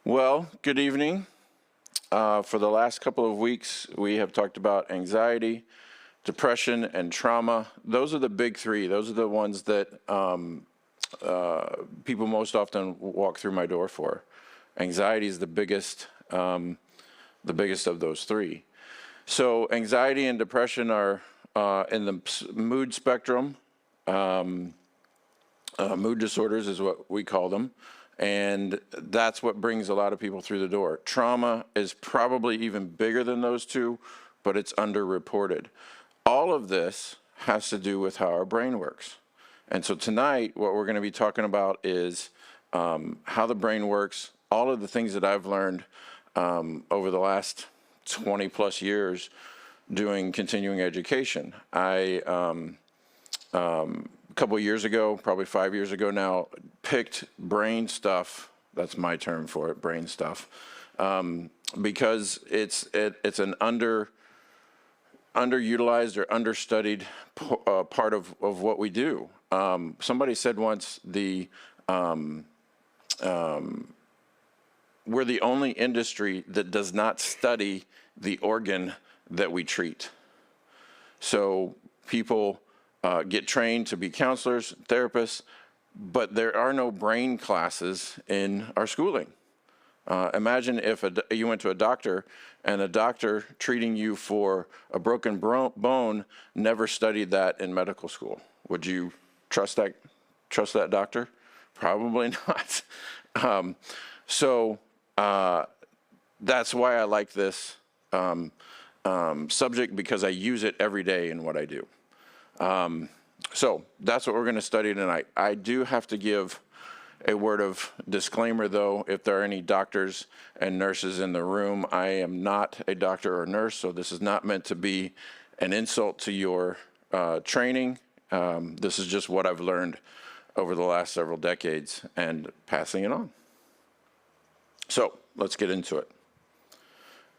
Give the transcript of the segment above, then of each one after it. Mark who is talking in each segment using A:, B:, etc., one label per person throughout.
A: Well, good evening. For the last couple of weeks, we have talked about anxiety, depression, and trauma. Those are the big three. Those are the ones that people most often walk through my door for. Anxiety is the biggest of those three. So anxiety and depression are in the mood spectrum. Mood disorders is what we call them. And that's what brings a lot of people through the door. Trauma is probably even bigger than those two, but it's underreported. All of this has to do with how our brain works. And so tonight, what we're going to be talking about is how the brain works, all of the things that I've learned over the last 20 plus years doing continuing education. A couple of years ago, probably 5 years ago now, picked brain stuff. That's my term for it, brain stuff, because it's an underutilized or understudied part of what we do. Somebody said once we're the only industry that does not study the organ that we treat. So people get trained to be counselors, therapists, but there are no brain classes in our schooling. Imagine if you went to a doctor and a doctor treating you for a broken bone never studied that in medical school. Would you trust that doctor? Probably not. So that's why I like this subject, because I use it every day in what I do. So that's what we're going to study tonight. I do have to give a word of disclaimer, though. If there are any doctors and nurses in the room, I am not a doctor or nurse, so this is not meant to be an insult to your training. This is just what I've learned over the last several decades and passing it on. So let's get into it.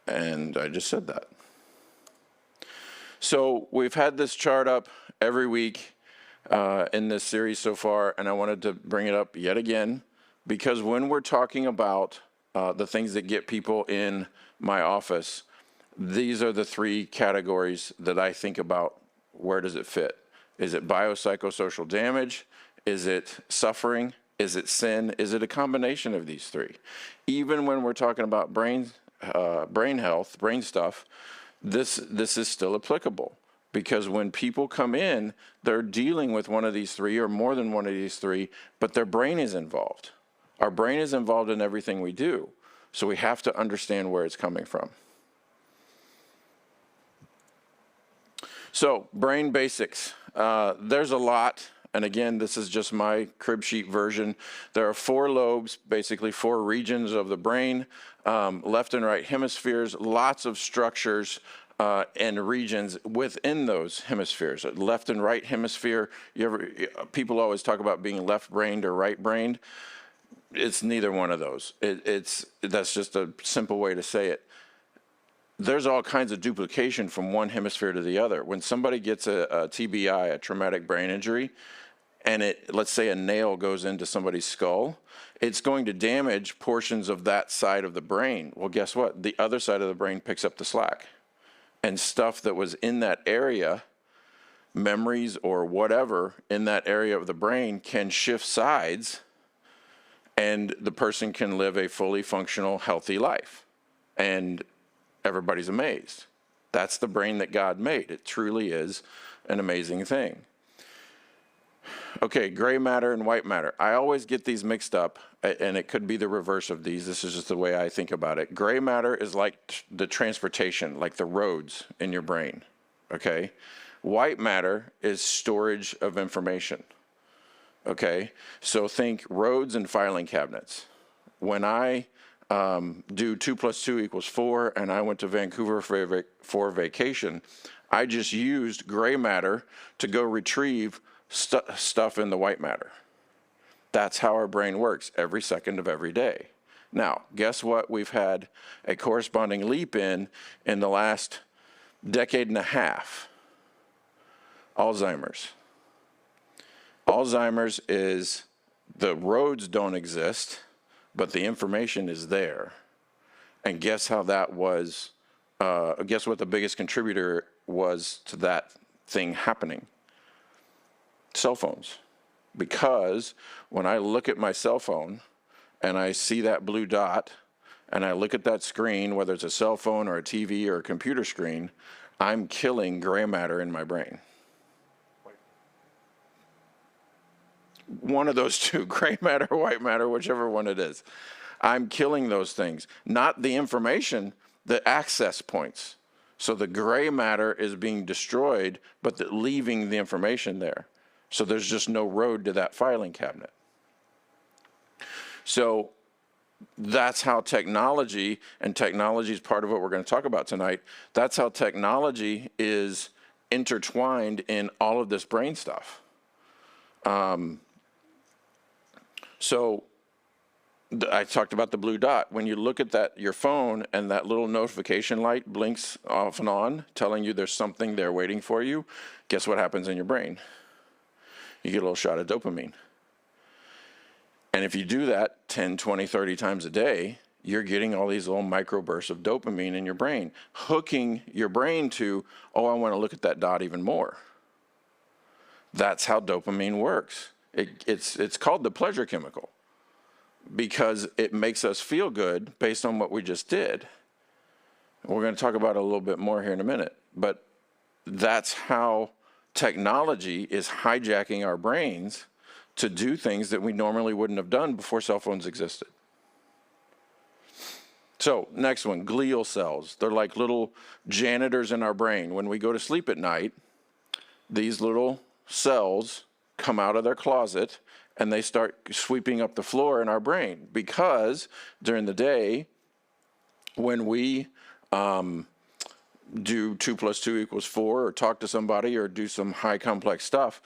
A: And I just said that. So we've had this chart up every week in this series so far, and I wanted to bring it up yet again, because when we're talking about the things that get people in my office, these are the three categories that I think about. Where does it fit? Is it biopsychosocial damage? Is it suffering? Is it sin? Is it a combination of these three? Even when we're talking about brain health, brain stuff, this is still applicable, because when people come in, they're dealing with one of these three or more than one of these three, but their brain is involved. Our brain is involved in everything we do, so we have to understand where it's coming from. So, brain basics. There's a lot, and again, this is just my crib sheet version. There are four lobes, basically four regions of the brain, left and right hemispheres, lots of structures and regions within those hemispheres. Left and right hemisphere, people always talk about being left-brained or right-brained. It's neither one of those. That's just a simple way to say it. There's all kinds of duplication from one hemisphere to the other. When somebody gets a TBI, a traumatic brain injury, and let's say a nail goes into somebody's skull, it's going to damage portions of that side of the brain. Well, guess what? The other side of the brain picks up the slack. And stuff that was in that area, memories or whatever in that area of the brain, can shift sides, and the person can live a fully functional, healthy life. And everybody's amazed. That's the brain that God made. It truly is an amazing thing. Okay, gray matter and white matter. I always get these mixed up, and it could be the reverse of these. This is just the way I think about it. Gray matter is like the transportation, like the roads in your brain, okay? White matter is storage of information, okay? So think roads and filing cabinets. When I do 2 + 2 = 4, and I went to Vancouver for vacation, I just used gray matter to go retrieve stuff in the white matter. That's how our brain works every second of every day. Now, guess what we've had a corresponding leap in the last decade and a half? Alzheimer's. Alzheimer's is the roads don't exist, but the information is there. And guess how that was, guess what the biggest contributor was to that thing happening? Cell phones. Because when I look at my cell phone and I see that blue dot and I look at that screen, whether it's a cell phone or a TV or a computer screen, I'm killing gray matter in my brain. One of those two, gray matter, white matter, whichever one it is. I'm killing those things, not the information, the access points. So the gray matter is being destroyed, but leaving the information there. So there's just no road to that filing cabinet. So that's how technology, and technology is part of what we're going to talk about tonight, that's how technology is intertwined in all of this brain stuff. So I talked about the blue dot. When you look at that, your phone, and that little notification light blinks off and on, telling you there's something there waiting for you, guess what happens in your brain? You get a little shot of dopamine. And if you do that 10, 20, 30 times a day, you're getting all these little microbursts of dopamine in your brain, hooking your brain to, oh, I want to look at that dot even more. That's how dopamine works. It's called the pleasure chemical because it makes us feel good based on what we just did. We're going to talk about it a little bit more here in a minute, but that's how technology is hijacking our brains to do things that we normally wouldn't have done before cell phones existed. So next one, glial cells. They're like little janitors in our brain. When we go to sleep at night, these little cells come out of their closet and they start sweeping up the floor in our brain, because during the day, when we do 2 + 2 = 4, or talk to somebody, or do some high complex stuff,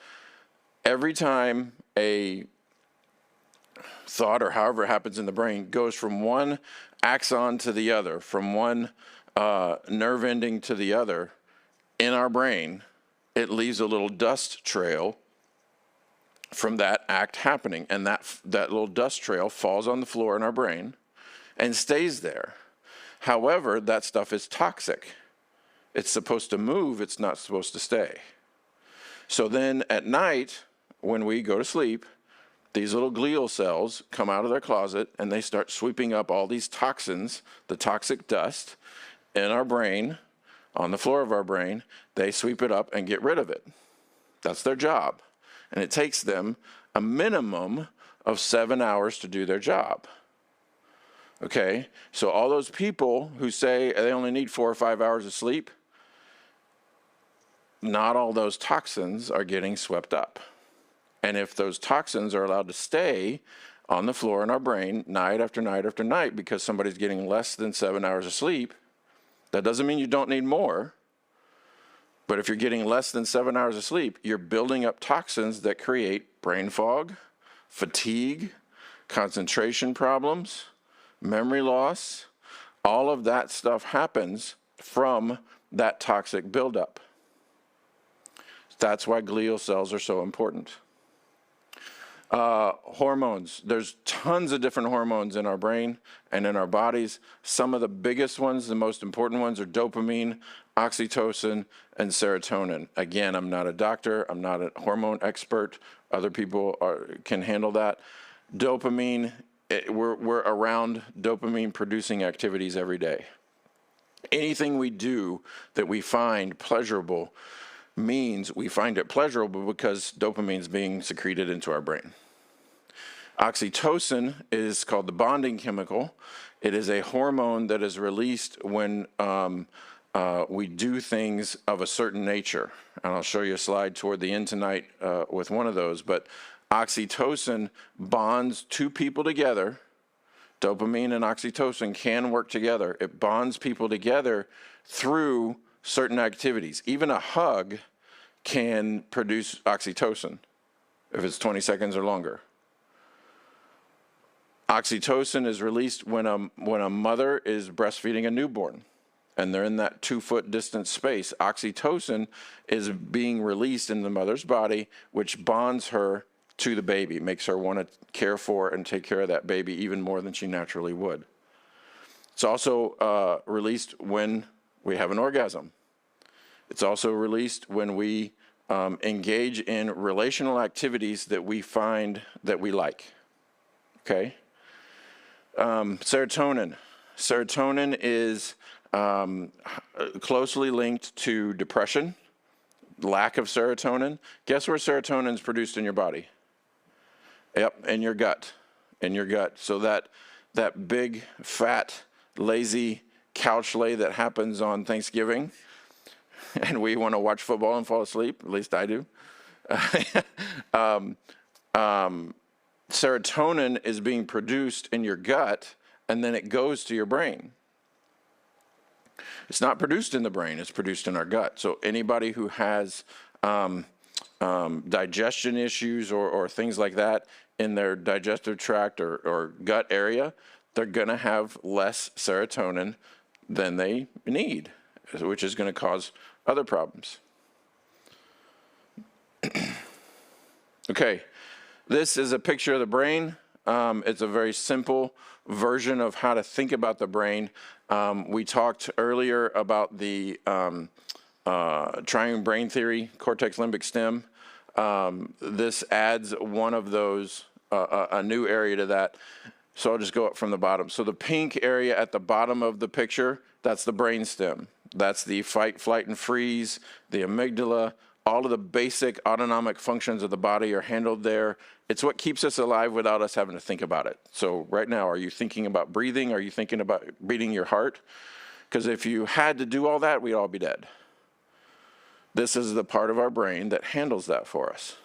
A: every time a thought, or however it happens in the brain, goes from one axon to the other, from one nerve ending to the other in our brain, it leaves a little dust trail from that act happening. And that little dust trail falls on the floor in our brain and stays there. However, that stuff is toxic. It's supposed to move, it's not supposed to stay. So then at night, when we go to sleep, these little glial cells come out of their closet and they start sweeping up all these toxins, the toxic dust in our brain, on the floor of our brain. They sweep it up and get rid of it. That's their job. And it takes them a minimum of 7 hours to do their job. Okay, so all those people who say they only need 4 or 5 hours of sleep, not all those toxins are getting swept up. And if those toxins are allowed to stay on the floor in our brain night after night after night because somebody's getting less than 7 hours of sleep, that doesn't mean you don't need more. But if you're getting less than 7 hours of sleep, you're building up toxins that create brain fog, fatigue, concentration problems, memory loss. All of that stuff happens from that toxic buildup. That's why glial cells are so important. Hormones. There's tons of different hormones in our brain and in our bodies. Some of the biggest ones, the most important ones, are dopamine, oxytocin, and serotonin. Again, I'm not a doctor. I'm not a hormone expert. Other people can handle that. Dopamine, we're around dopamine producing activities every day. Anything we do that we find pleasurable means we find it pleasurable because dopamine is being secreted into our brain. Oxytocin is called the bonding chemical. It is a hormone that is released when we do things of a certain nature. And I'll show you a slide toward the end tonight with one of those. But oxytocin bonds two people together. Dopamine and oxytocin can work together. It bonds people together through certain activities. Even a hug can produce oxytocin if it's 20 seconds or longer. Oxytocin is released when a mother is breastfeeding a newborn and they're in that 2-foot distance space. Oxytocin is being released in the mother's body, which bonds her to the baby, makes her want to care for and take care of that baby even more than she naturally would. It's also released when we have an orgasm. It's also released when we engage in relational activities that we find that we like. Okay? Serotonin. Serotonin is closely linked to depression, lack of serotonin. Guess where serotonin is produced in your body? Yep, in your gut. In your gut. So that big, fat, lazy couch lay that happens on Thanksgiving, and we want to watch football and fall asleep, at least I do. Serotonin is being produced in your gut, and then it goes to your brain. It's not produced in the brain, it's produced in our gut. So anybody who has digestion issues or things like that in their digestive tract or gut area, they're going to have less serotonin than they need, which is going to cause other problems. Okay, this is a picture of the brain. It's a very simple version of how to think about the brain. We talked earlier about the triune brain theory, cortex limbic stem. This adds one of those, a new area to that. So I'll just go up from the bottom. So the pink area at the bottom of the picture, that's the brain stem. That's the fight, flight, and freeze, the amygdala. All of the basic autonomic functions of the body are handled there. It's what keeps us alive without us having to think about it. So right now, are you thinking about breathing? Are you thinking about beating your heart? Because if you had to do all that, we'd all be dead. This is the part of our brain that handles that for us.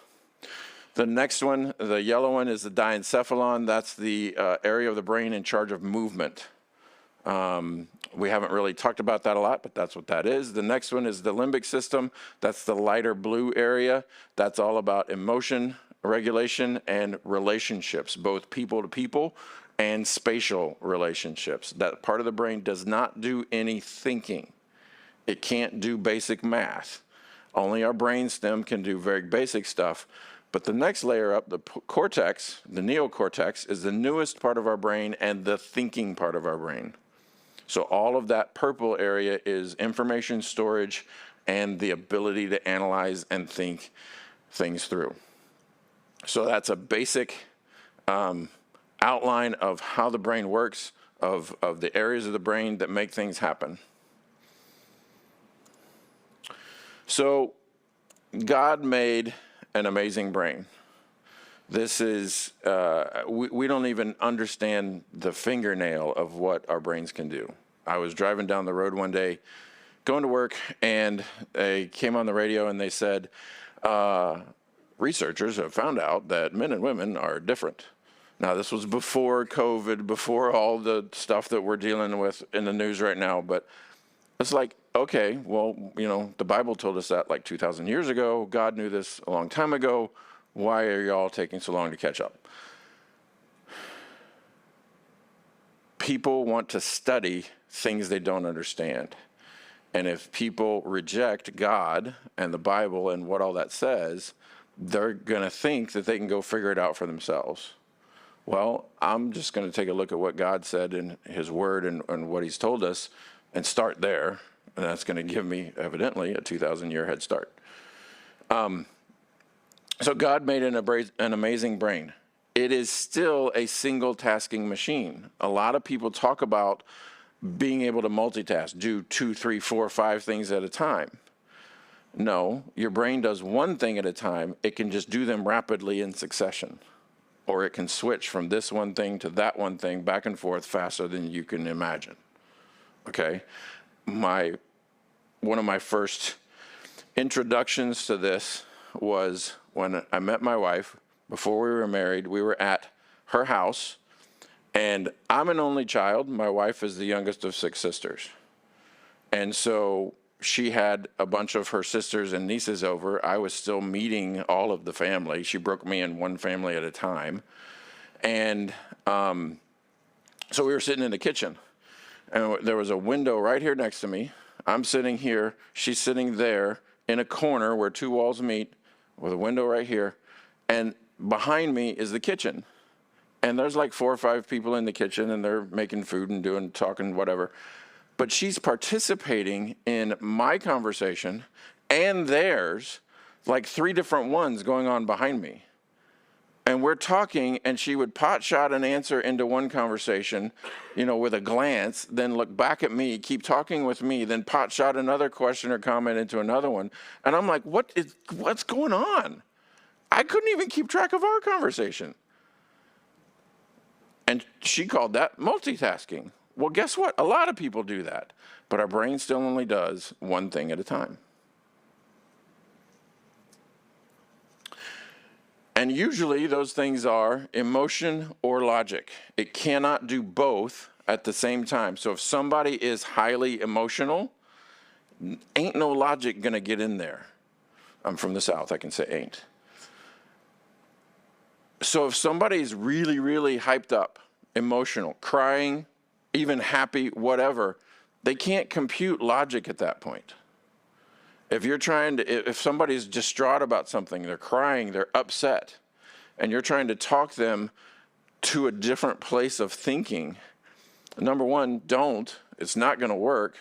A: The next one, the yellow one, is the diencephalon. That's the area of the brain in charge of movement. We haven't really talked about that a lot, but that's what that is. The next one is the limbic system. That's the lighter blue area. That's all about emotion regulation and relationships, both people to people and spatial relationships. That part of the brain does not do any thinking. It can't do basic math. Only our brainstem can do very basic stuff. But the next layer up, the cortex, the neocortex, is the newest part of our brain and the thinking part of our brain. So all of that purple area is information storage and the ability to analyze and think things through. So that's a basic outline of how the brain works, of the areas of the brain that make things happen. So God made an amazing brain. This is, we don't even understand the fingernail of what our brains can do. I was driving down the road one day, going to work, and they came on the radio and they said, researchers have found out that men and women are different. Now, this was before COVID, before all the stuff that we're dealing with in the news right now, but it's like, okay, well, you know, the Bible told us that like 2,000 years ago. God knew this a long time ago. Why are y'all taking so long to catch up? People want to study things they don't understand. And if people reject God and the Bible and what all that says, they're going to think that they can go figure it out for themselves. Well, I'm just going to take a look at what God said in his word and what he's told us and start there. And that's going to give me, evidently, a 2,000-year head start. So God made an amazing brain. It is still a single-tasking machine. A lot of people talk about being able to multitask, do 2, 3, 4, 5 things at a time. No, your brain does one thing at a time. It can just do them rapidly in succession. Or it can switch from this one thing to that one thing back and forth faster than you can imagine. Okay? One of my first introductions to this was when I met my wife. Before we were married, we were at her house, and I'm an only child. My wife is the youngest of 6 sisters. And so she had a bunch of her sisters and nieces over. I was still meeting all of the family. She broke me in one family at a time. And so we were sitting in the kitchen, and there was a window right here next to me. I'm sitting here. She's sitting there in a corner where 2 walls meet with a window right here. And behind me is the kitchen. And there's like 4 or 5 people in the kitchen, and they're making food and talking, whatever. But she's participating in my conversation and theirs, like 3 different ones going on behind me. And we're talking, and she would pot shot an answer into one conversation, with a glance, then look back at me, keep talking with me, then pot shot another question or comment into another one. And I'm like, what's going on? I couldn't even keep track of our conversation. And she called that multitasking. Well, guess what? A lot of people do that, but our brain still only does one thing at a time. And usually those things are emotion or logic. It cannot do both at the same time. So if somebody is highly emotional, ain't no logic gonna get in there. I'm from the South, I can say ain't. So if somebody's really, really hyped up, emotional, crying, even happy, whatever, they can't compute logic at that point. If somebody's distraught about something, they're crying, they're upset, and you're trying to talk them to a different place of thinking, number one, it's not gonna work.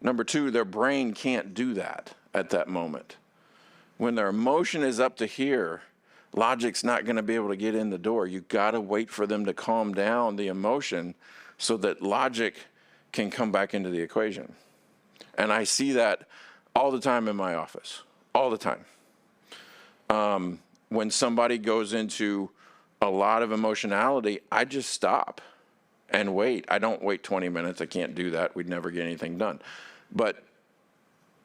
A: Number two, their brain can't do that at that moment. When their emotion is up to here, logic's not gonna be able to get in the door. You gotta wait for them to calm down the emotion so that logic can come back into the equation. And I see that all the time in my office, all the time. When somebody goes into a lot of emotionality, I just stop and wait. I don't wait 20 minutes. I can't do that. We'd never get anything done. But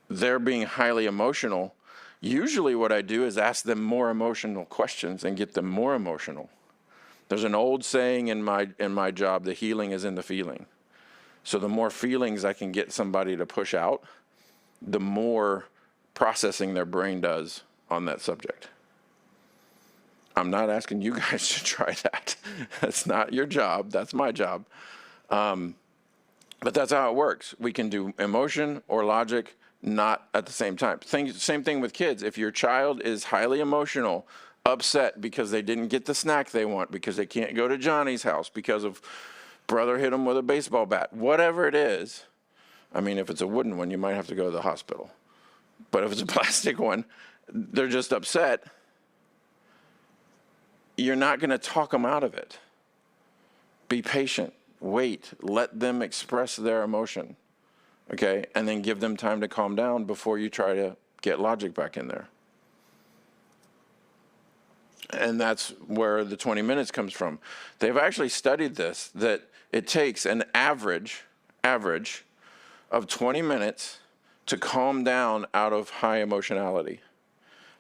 A: they're being highly emotional. Usually what I do is ask them more emotional questions and get them more emotional. There's an old saying in my job, the healing is in the feeling. So the more feelings I can get somebody to push out, the more processing their brain does on that subject. I'm not asking you guys to try that. That's not your job. That's my job. But that's how it works. We can do emotion or logic, not at the same time. Same thing with kids. If your child is highly emotional, upset because they didn't get the snack they want, because they can't go to Johnny's house, because of brother hit them with a baseball bat, whatever it is. I mean, if it's a wooden one, you might have to go to the hospital. But if it's a plastic one, they're just upset. You're not going to talk them out of it. Be patient. Wait. Let them express their emotion. Okay? And then give them time to calm down before you try to get logic back in there. And that's where the 20 minutes comes from. They've actually studied this, that it takes an average of 20 minutes to calm down out of high emotionality.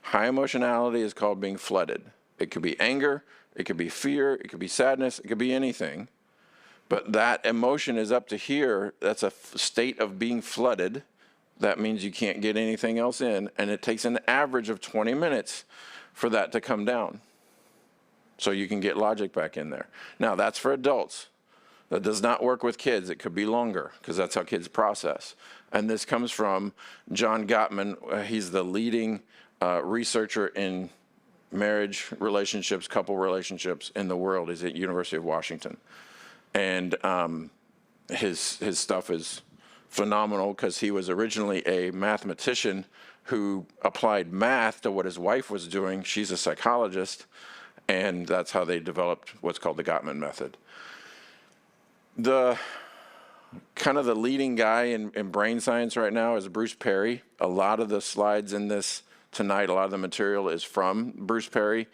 A: High emotionality is called being flooded. It could be anger, it could be fear, it could be sadness, it could be anything. But that emotion is up to here. That's a state of being flooded. That means you can't get anything else in, and it takes an average of 20 minutes for that to come down so you can get logic back in there. Now, that's for adults. That does not work with kids. It could be longer because that's how kids process. And this comes from John Gottman. He's the leading researcher in marriage relationships, couple relationships in the world. He's at University of Washington. And his stuff is phenomenal because he was originally a mathematician who applied math to what his wife was doing. She's a psychologist, and that's how they developed what's called the Gottman method. The kind of the leading guy in brain science right now is Bruce Perry. A lot of the slides in this tonight, a lot of the material is from Bruce Perry.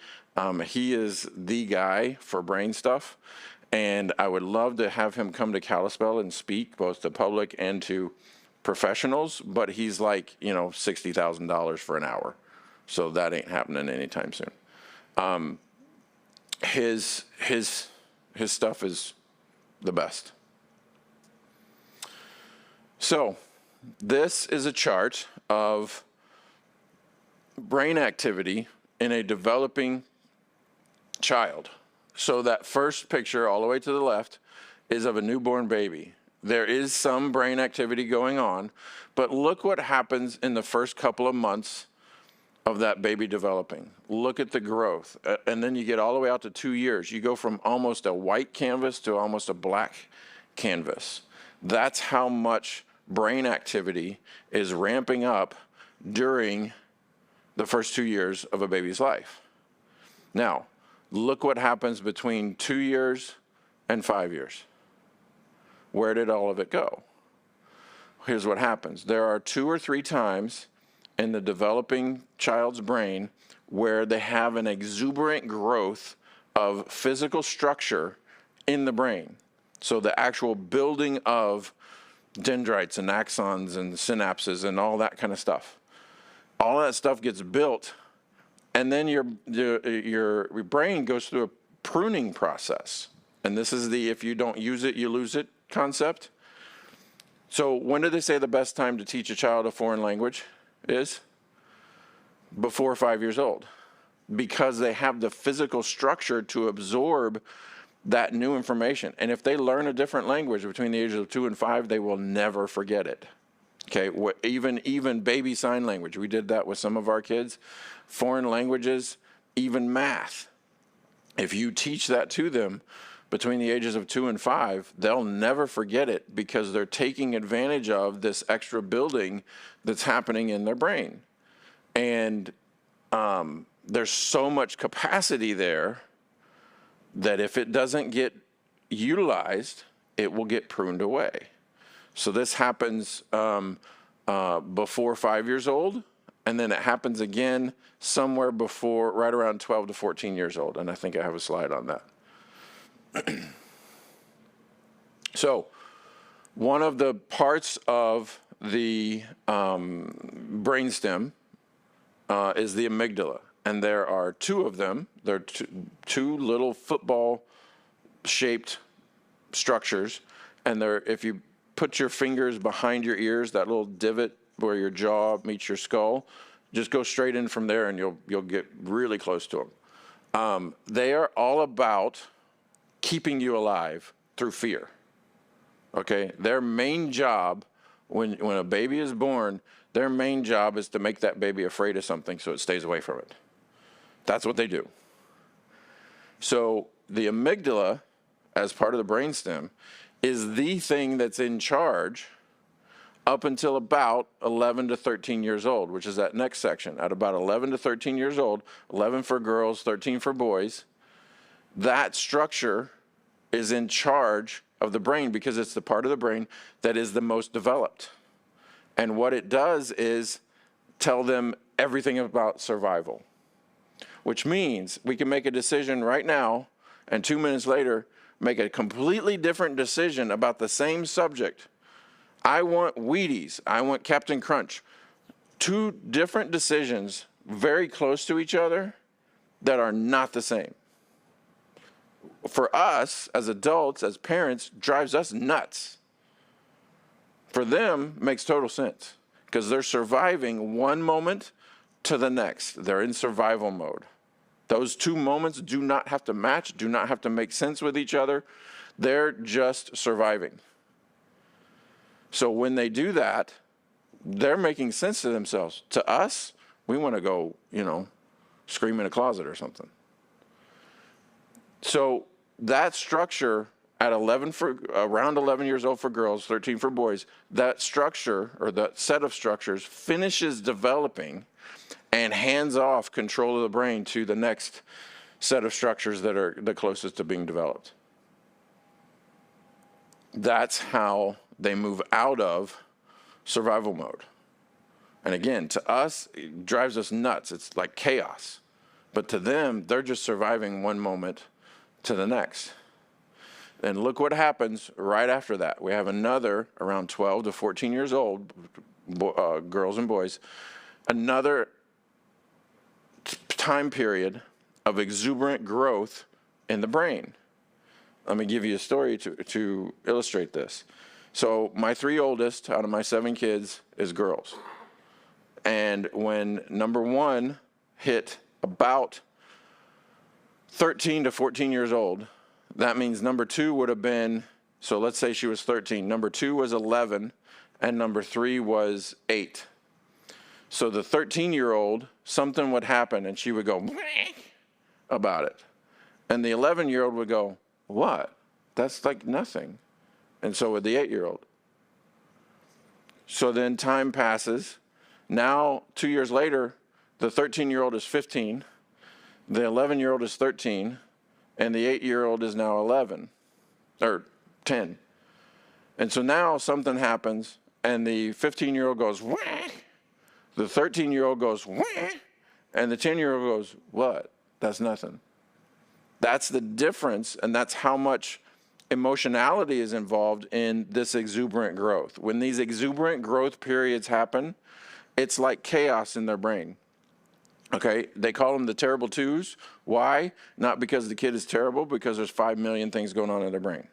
A: He is the guy for brain stuff, and I would love to have him come to Kalispell and speak both to public and to professionals, but he's like, $60,000 for an hour. So that ain't happening anytime soon. His stuff is the best. So this is a chart of brain activity in a developing child. So that first picture all the way to the left is of a newborn baby. There is some brain activity going on, but look what happens in the first couple of months of that baby developing. Look at the growth. And then you get all the way out to 2 years. You go from almost a white canvas to almost a black canvas. That's how much brain activity is ramping up during the first 2 years of a baby's life. Now, look what happens between 2 years and 5 years. Where did all of it go? Here's what happens. There are 2 or 3 times in the developing child's brain where they have an exuberant growth of physical structure in the brain. So the actual building of dendrites and axons and synapses and all that kind of stuff. All that stuff gets built, and then your brain goes through a pruning process. And this is the if you don't use it, you lose it concept. So when do they say the best time to teach a child a foreign language is? Before 5 years old. Because they have the physical structure to absorb that new information. And if they learn a different language between the ages of 2 and 5, they will never forget it. Okay, even baby sign language. We did that with some of our kids. Foreign languages, even math. If you teach that to them between the ages of 2 and 5, they'll never forget it because they're taking advantage of this extra building that's happening in their brain. And there's so much capacity there that if it doesn't get utilized, it will get pruned away. So this happens before 5 years old, and then it happens again somewhere before, right around 12 to 14 years old. And I think I have a slide on that. So one of the parts of the brainstem is the amygdala. And there are 2 of them. They're two little football-shaped structures. And if you put your fingers behind your ears, that little divot where your jaw meets your skull, just go straight in from there and you'll get really close to them. They are all about keeping you alive through fear. Okay? Their main job, when a baby is born, their main job is to make that baby afraid of something so it stays away from it. That's what they do. So the amygdala, as part of the brainstem, is the thing that's in charge up until about 11 to 13 years old, which is that next section. At about 11 to 13 years old, 11 for girls, 13 for boys, that structure is in charge of the brain because it's the part of the brain that is the most developed. And what it does is tell them everything about survival, which means we can make a decision right now and 2 minutes later make a completely different decision about the same subject. I want Wheaties. I want Captain Crunch. 2 different decisions very close to each other that are not the same. For us, as adults, as parents, drives us nuts. For them, makes total sense because they're surviving one moment to the next. They're in survival mode. Those 2 moments do not have to match, do not have to make sense with each other. They're just surviving. So when they do that, they're making sense to themselves. To us, we want to go, scream in a closet or something. So that structure at around 11 years old for girls, 13 for boys, that structure or that set of structures finishes developing and hands off control of the brain to the next set of structures that are the closest to being developed. That's how they move out of survival mode. And again, to us, it drives us nuts. It's like chaos. But to them, they're just surviving one moment to the next. And look what happens right after that. We have another around 12 to 14 years old, girls and boys, another time period of exuberant growth in the brain. Let me give you a story to illustrate this. So my 3 oldest out of my 7 kids is girls. And when number 1 hit about 13 to 14 years old, that means number 2 would have been, so let's say she was 13. Number 2 was 11, and number 3 was 8. So the 13-year-old, something would happen and she would go about it. And the 11-year-old would go, what? That's like nothing. And so would the 8-year-old. So then time passes. Now, 2 years later, the 13-year-old is 15, the 11-year-old is 13, and the 8-year-old is now 11, or 10. And so now something happens, and the 15-year-old goes, wah! The 13-year-old goes, wah! And the 10-year-old goes, what? That's nothing. That's the difference, and that's how much emotionality is involved in this exuberant growth. When these exuberant growth periods happen, it's like chaos in their brain. Okay, they call them the terrible twos. Why? Not because the kid is terrible, because there's 5 million things going on in their brain.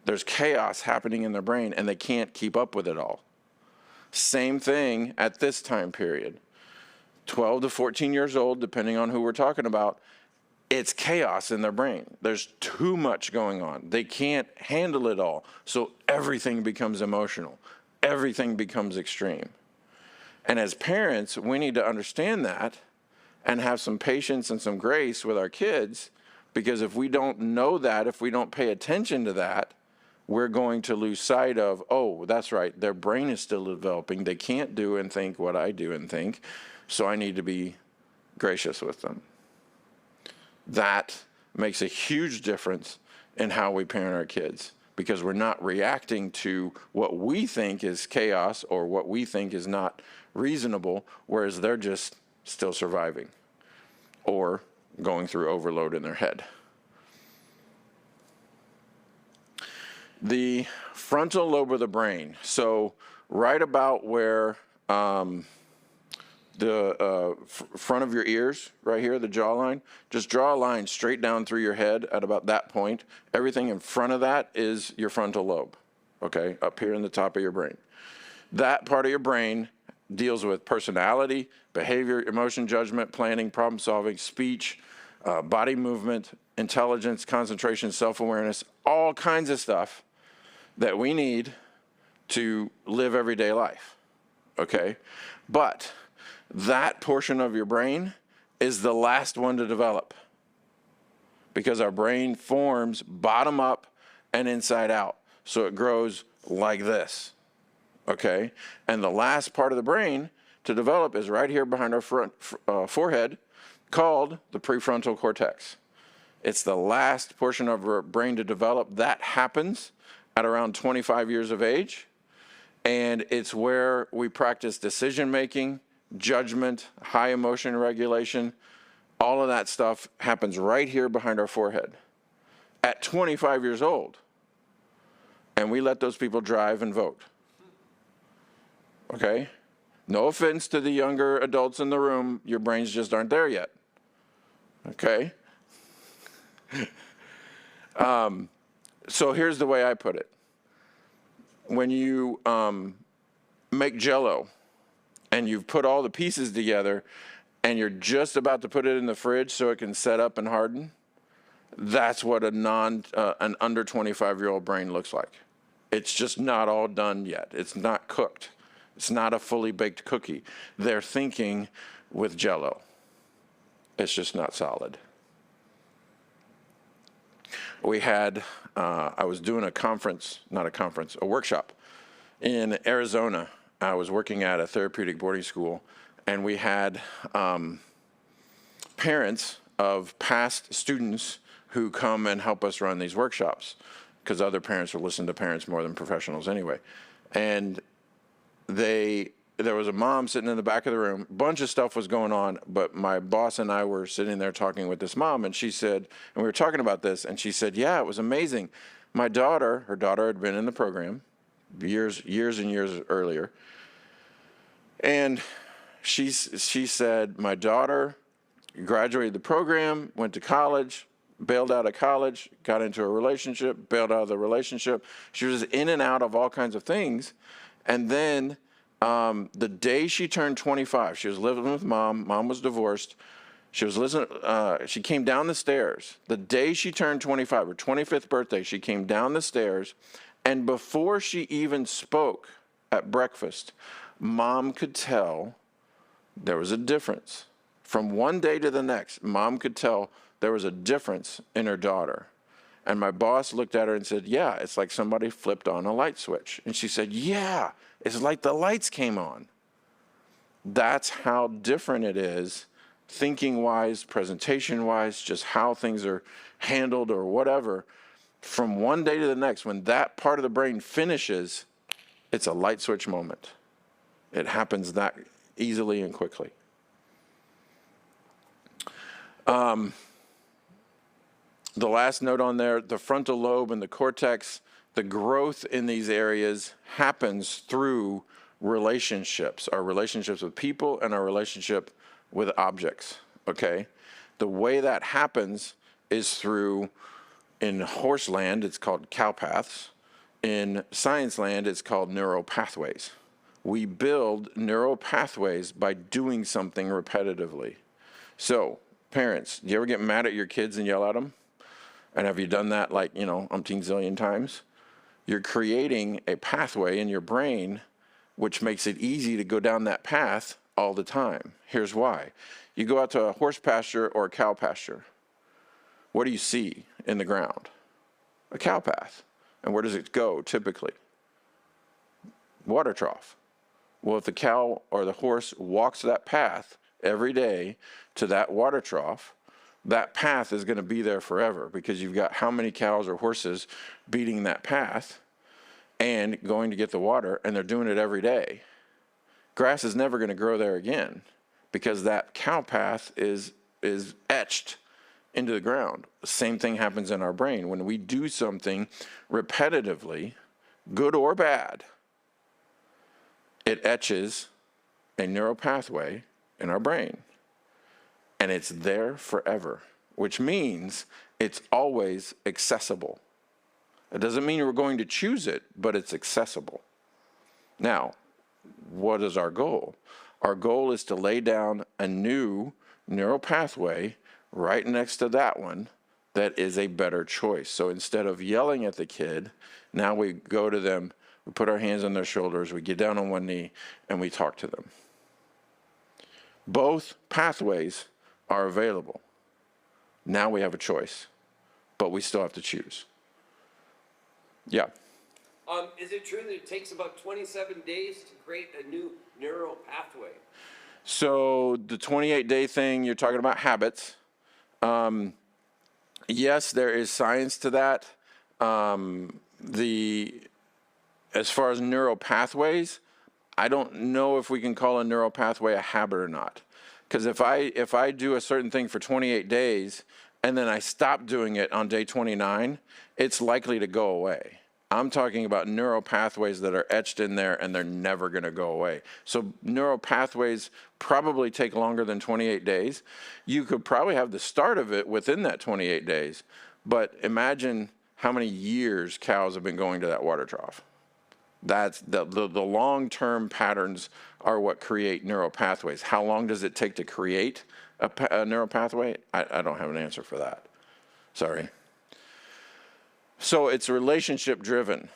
A: There's chaos happening in their brain, and they can't keep up with it all. Same thing at this time period. 12 to 14 years old, depending on who we're talking about, it's chaos in their brain. There's too much going on. They can't handle it all. So everything becomes emotional. Everything becomes extreme. And as parents, we need to understand that and have some patience and some grace with our kids, because if we don't know that, if we don't pay attention to that, we're going to lose sight of, oh, that's right, their brain is still developing. They can't do and think what I do and think, so I need to be gracious with them. That makes a huge difference in how we parent our kids, because we're not reacting to what we think is chaos or what we think is not reasonable, whereas they're just still surviving or going through overload in their head. The frontal lobe of the brain. So right about where the front of your ears, right here, the jawline, just draw a line straight down through your head at about that point. Everything in front of that is your frontal lobe, okay, up here in the top of your brain. That part of your brain deals with personality, behavior, emotion, judgment, planning, problem solving, speech, body movement, intelligence, concentration, self-awareness, all kinds of stuff that we need to live everyday life, okay? But that portion of your brain is the last one to develop, because our brain forms bottom up and inside out. So it grows like this, okay? And the last part of the brain to develop is right here behind our forehead, called the prefrontal cortex. It's the last portion of our brain to develop. That happens at around 25 years of age, and it's where we practice decision making, judgment, high emotion regulation. All of that stuff happens right here behind our forehead at 25 years old, and we let those people drive and vote. Okay? No offense to the younger adults in the room, your brains just aren't there yet. Okay? So here's the way I put it. When you make Jell-O and you've put all the pieces together and you're just about to put it in the fridge so it can set up and harden, that's what an under 25-year-old brain looks like. It's just not all done yet. It's not cooked. It's not a fully baked cookie. They're thinking with Jell-O. It's just not solid. We had, I was doing a workshop in Arizona. I was working at a therapeutic boarding school, and we had parents of past students who come and help us run these workshops, because other parents will listen to parents more than professionals anyway. And there was a mom sitting in the back of the room. A bunch of stuff was going on, but my boss and I were sitting there talking with this mom, and she said, and we were talking about this, and she said, yeah, it was amazing. Her daughter had been in the program years and years earlier, and she said, my daughter graduated the program, went to college, bailed out of college, got into a relationship, bailed out of the relationship. She was in and out of all kinds of things, and then the day she turned 25, she was living with mom. Mom was divorced. She came down the stairs. The day she turned 25, her 25th birthday, she came down the stairs, and before she even spoke at breakfast, mom could tell There was a difference. From one day to the next, mom could tell there was a difference in her daughter. And my boss looked at her and said, yeah, it's like somebody flipped on a light switch. And she said, yeah, it's like the lights came on. That's how different it is, thinking-wise, presentation-wise, just how things are handled or whatever. From one day to the next, when that part of the brain finishes, it's a light switch moment. It happens that easily and quickly. The last note on there, the frontal lobe and the cortex, the growth in these areas happens through relationships, our relationships with people and our relationship with objects, okay? The way that happens is through, in horse land, it's called cow paths. In science land, it's called neural pathways. We build neural pathways by doing something repetitively. So, parents, do you ever get mad at your kids and yell at them? And have you done that like, umpteen zillion times? You're creating a pathway in your brain which makes it easy to go down that path all the time. Here's why. You go out to a horse pasture or a cow pasture. What do you see in the ground? A cow path. And where does it go typically? Water trough. Well, if the cow or the horse walks that path every day to that water trough, that path is going to be there forever because you've got how many cows or horses beating that path and going to get the water, and they're doing it every day. Grass is never going to grow there again because that cow path is etched into the ground. The same thing happens in our brain. When we do something repetitively, good or bad, it etches a neural pathway in our brain. And it's there forever, which means it's always accessible. It doesn't mean we're going to choose it, but it's accessible. Now, what is our goal? Our goal is to lay down a new neural pathway right next to that one that is a better choice. So instead of yelling at the kid, now we go to them, we put our hands on their shoulders, we get down on one knee, and we talk to them. Both pathways are available. Now we have a choice, but we still have to choose. Yeah.
B: Is it true that it takes about 27 days to create a new neural pathway?
A: So the 28-day thing, you're talking about habits. Yes, there is science to that. As far as neural pathways, I don't know if we can call a neural pathway a habit or not. Because if I do a certain thing for 28 days and then I stop doing it on day 29, it's likely to go away. I'm talking about neural pathways that are etched in there and they're never going to go away. So neural pathways probably take longer than 28 days. You could probably have the start of it within that 28 days. But imagine how many years cows have been going to that water trough. That's the long-term patterns are what create neural pathways. How long does it take to create a neural pathway? I don't have an answer for that. Sorry. So it's relationship driven.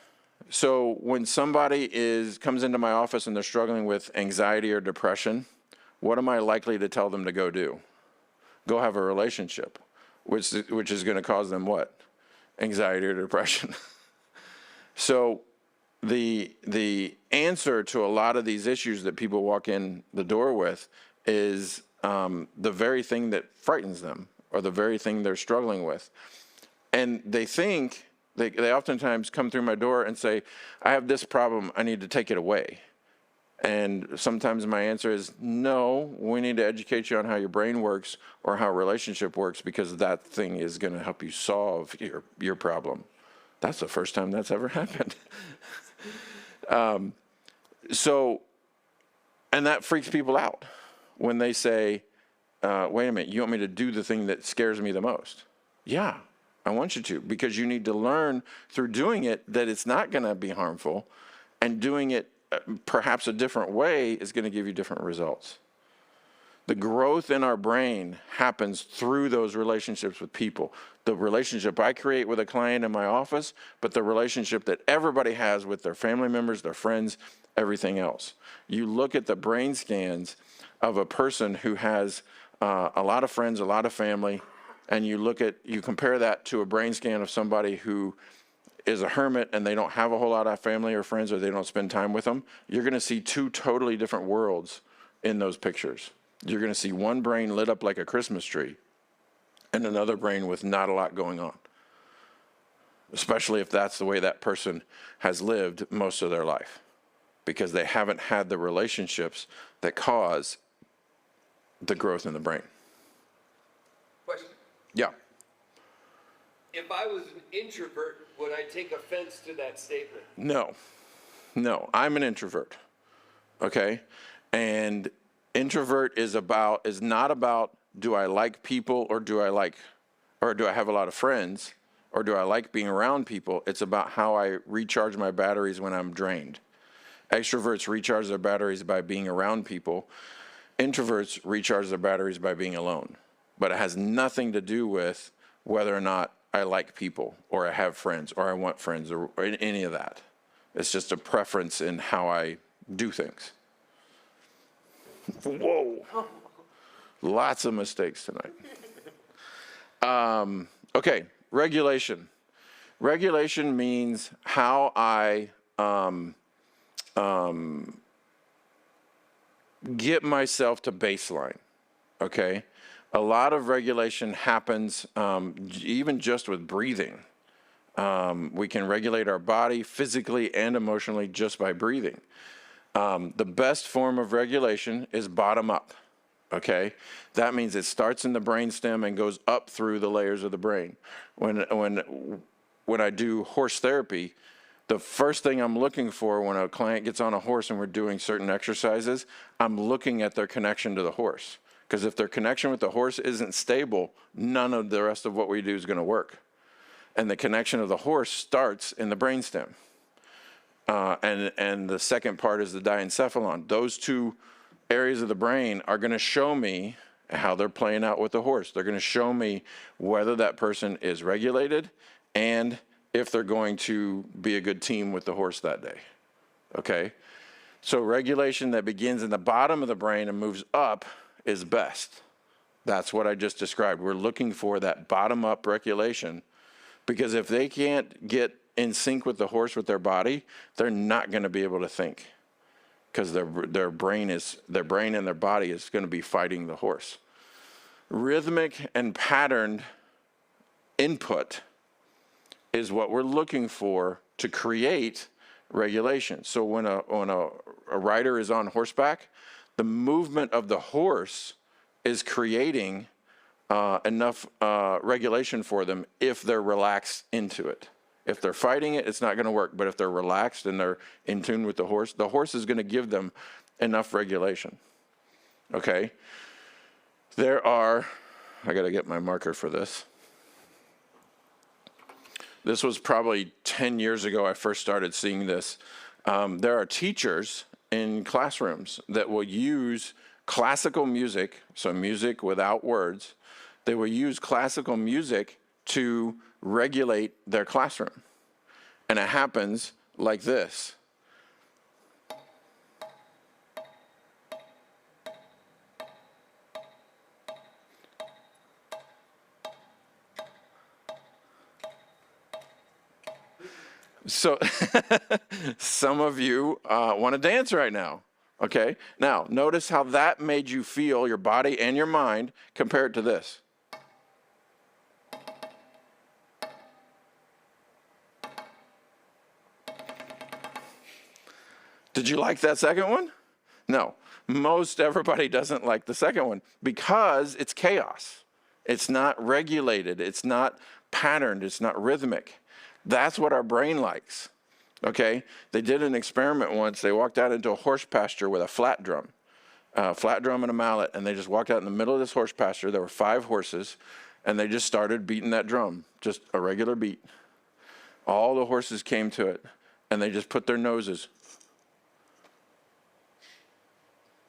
A: So when somebody comes into my office and they're struggling with anxiety or depression, what am I likely to tell them to go do? Go have a relationship, which is going to cause them what? Anxiety or depression. So the answer to a lot of these issues that people walk in the door with is the very thing that frightens them or the very thing they're struggling with. And they think, they oftentimes come through my door and say, I have this problem, I need to take it away. And sometimes my answer is, no, we need to educate you on how your brain works or how a relationship works because that thing is going to help you solve your problem. That's the first time that's ever happened. And that freaks people out when they say, wait a minute, you want me to do the thing that scares me the most? Yeah, I want you to, because you need to learn through doing it that it's not going to be harmful, and doing it perhaps a different way is going to give you different results. The growth in our brain happens through those relationships with people. The relationship I create with a client in my office, but the relationship that everybody has with their family members, their friends, everything else. You look at the brain scans of a person who has a lot of friends, a lot of family, and you compare that to a brain scan of somebody who is a hermit and they don't have a whole lot of family or friends, or they don't spend time with them. You're going to see two totally different worlds in those pictures. You're going to see one brain lit up like a Christmas tree and another brain with not a lot going on, especially if that's the way that person has lived most of their life, because they haven't had the relationships that cause the growth in the brain.
B: Question.
A: Yeah.
B: If I was an introvert, would I take offense to that statement?
A: No, I'm an introvert. Okay. And introvert is not about, do I like people, or do I have a lot of friends, or do I like being around people? It's about how I recharge my batteries when I'm drained. Extroverts recharge their batteries by being around people. Introverts recharge their batteries by being alone. But it has nothing to do with whether or not I like people, or I have friends, or I want friends, or any of that. It's just a preference in how I do things. Whoa. Lots of mistakes tonight. Okay, regulation. Regulation means how I get myself to baseline, okay? A lot of regulation happens even just with breathing. We can regulate our body physically and emotionally just by breathing. The best form of regulation is bottom up, okay? That means it starts in the brainstem and goes up through the layers of the brain. When I do horse therapy, the first thing I'm looking for when a client gets on a horse and we're doing certain exercises, I'm looking at their connection to the horse. Because if their connection with the horse isn't stable, none of the rest of what we do is going to work. And the connection of the horse starts in the brainstem. And the second part is the diencephalon. Those two areas of the brain are going to show me how they're playing out with the horse. They're going to show me whether that person is regulated and if they're going to be a good team with the horse that day. Okay? So regulation that begins in the bottom of the brain and moves up is best. That's what I just described. We're looking for that bottom-up regulation, because if they can't get in sync with the horse, with their body, they're not going to be able to think, because their brain and their body is going to be fighting the horse. Rhythmic and patterned input is what we're looking for to create regulation. So when a rider is on horseback, the movement of the horse is creating enough regulation for them if they're relaxed into it. If they're fighting it, it's not going to work. But if they're relaxed and they're in tune with the horse is going to give them enough regulation. Okay? I got to get my marker for this. This was probably 10 years ago I first started seeing this. There are teachers in classrooms that will use classical music, so music without words. They will use classical music to regulate their classroom. And it happens like this. So some of you want to dance right now, okay? Now, notice how that made you feel, your body and your mind, compared to this. Did you like that second one? No. Most everybody doesn't like the second one because it's chaos. It's not regulated. It's not patterned. It's not rhythmic. That's what our brain likes, okay? They did an experiment once. They walked out into a horse pasture with a flat drum and a mallet, and they just walked out in the middle of this horse pasture. There were 5 horses, and they just started beating that drum, just a regular beat. All the horses came to it, and they just put their noses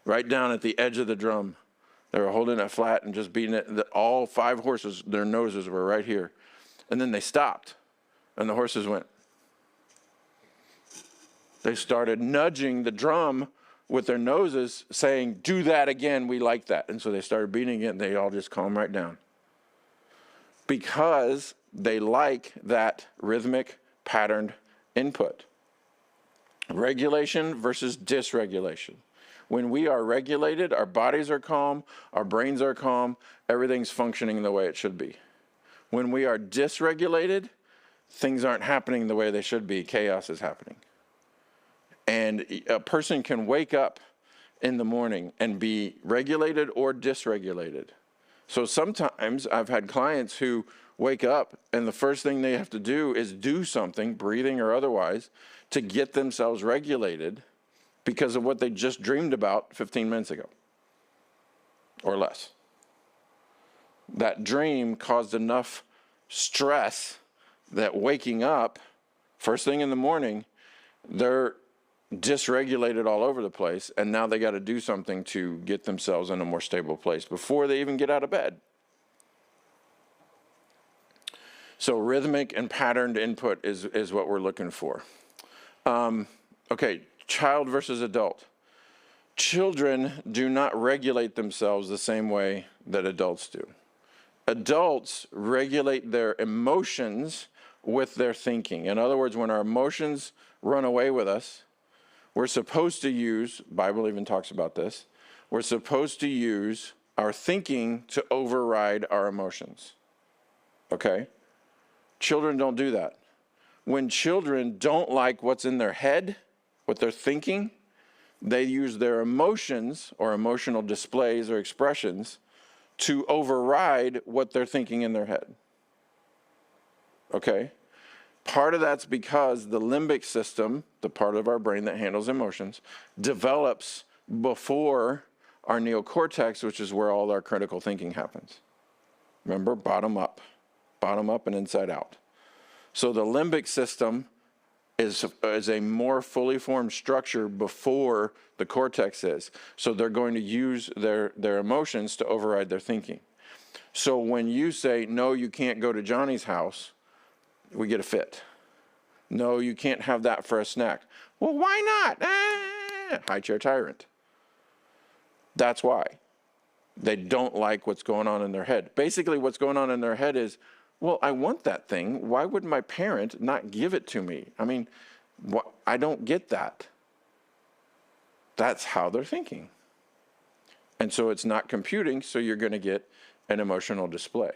A: right down at the edge of the drum, They were holding it flat and just beating it. All 5 horses, their noses were right here. And then they stopped, and the horses went. They started nudging the drum with their noses, saying, do that again, we like that. And so they started beating it, and they all just calmed right down. Because they like that rhythmic, patterned input. Regulation versus dysregulation. When we are regulated, our bodies are calm, our brains are calm, everything's functioning the way it should be. When we are dysregulated, things aren't happening the way they should be. Chaos is happening. And a person can wake up in the morning and be regulated or dysregulated. So sometimes I've had clients who wake up and the first thing they have to do is do something, breathing or otherwise, to get themselves regulated because of what they just dreamed about 15 minutes ago or less. That dream caused enough stress that waking up first thing in the morning, they're dysregulated all over the place, and now they got to do something to get themselves in a more stable place before they even get out of bed. So rhythmic and patterned input is what we're looking for. Okay, child versus adult. Children do not regulate themselves the same way that adults do. Adults regulate their emotions with their thinking. In other words, when our emotions run away with us, we're supposed to use, Bible even talks about this, we're supposed to use our thinking to override our emotions. Okay? Children don't do that. When children don't like what's in their head, what they're thinking, they use their emotions or emotional displays or expressions to override what they're thinking in their head. Okay? Part of that's because the limbic system, the part of our brain that handles emotions, develops before our neocortex, which is where all our critical thinking happens. Remember, bottom up and inside out. So the limbic system is a more fully formed structure before the cortex is. So they're going to use their emotions to override their thinking. So when you say, no, you can't go to Johnny's house, we get a fit. No, you can't have that for a snack. Well, why not? High chair tyrant. That's why. They don't like what's going on in their head. Basically, what's going on in their head is, well, I want that thing. Why would my parent not give it to me? I mean, I don't get that. That's how they're thinking. And so it's not computing, so you're going to get an emotional display.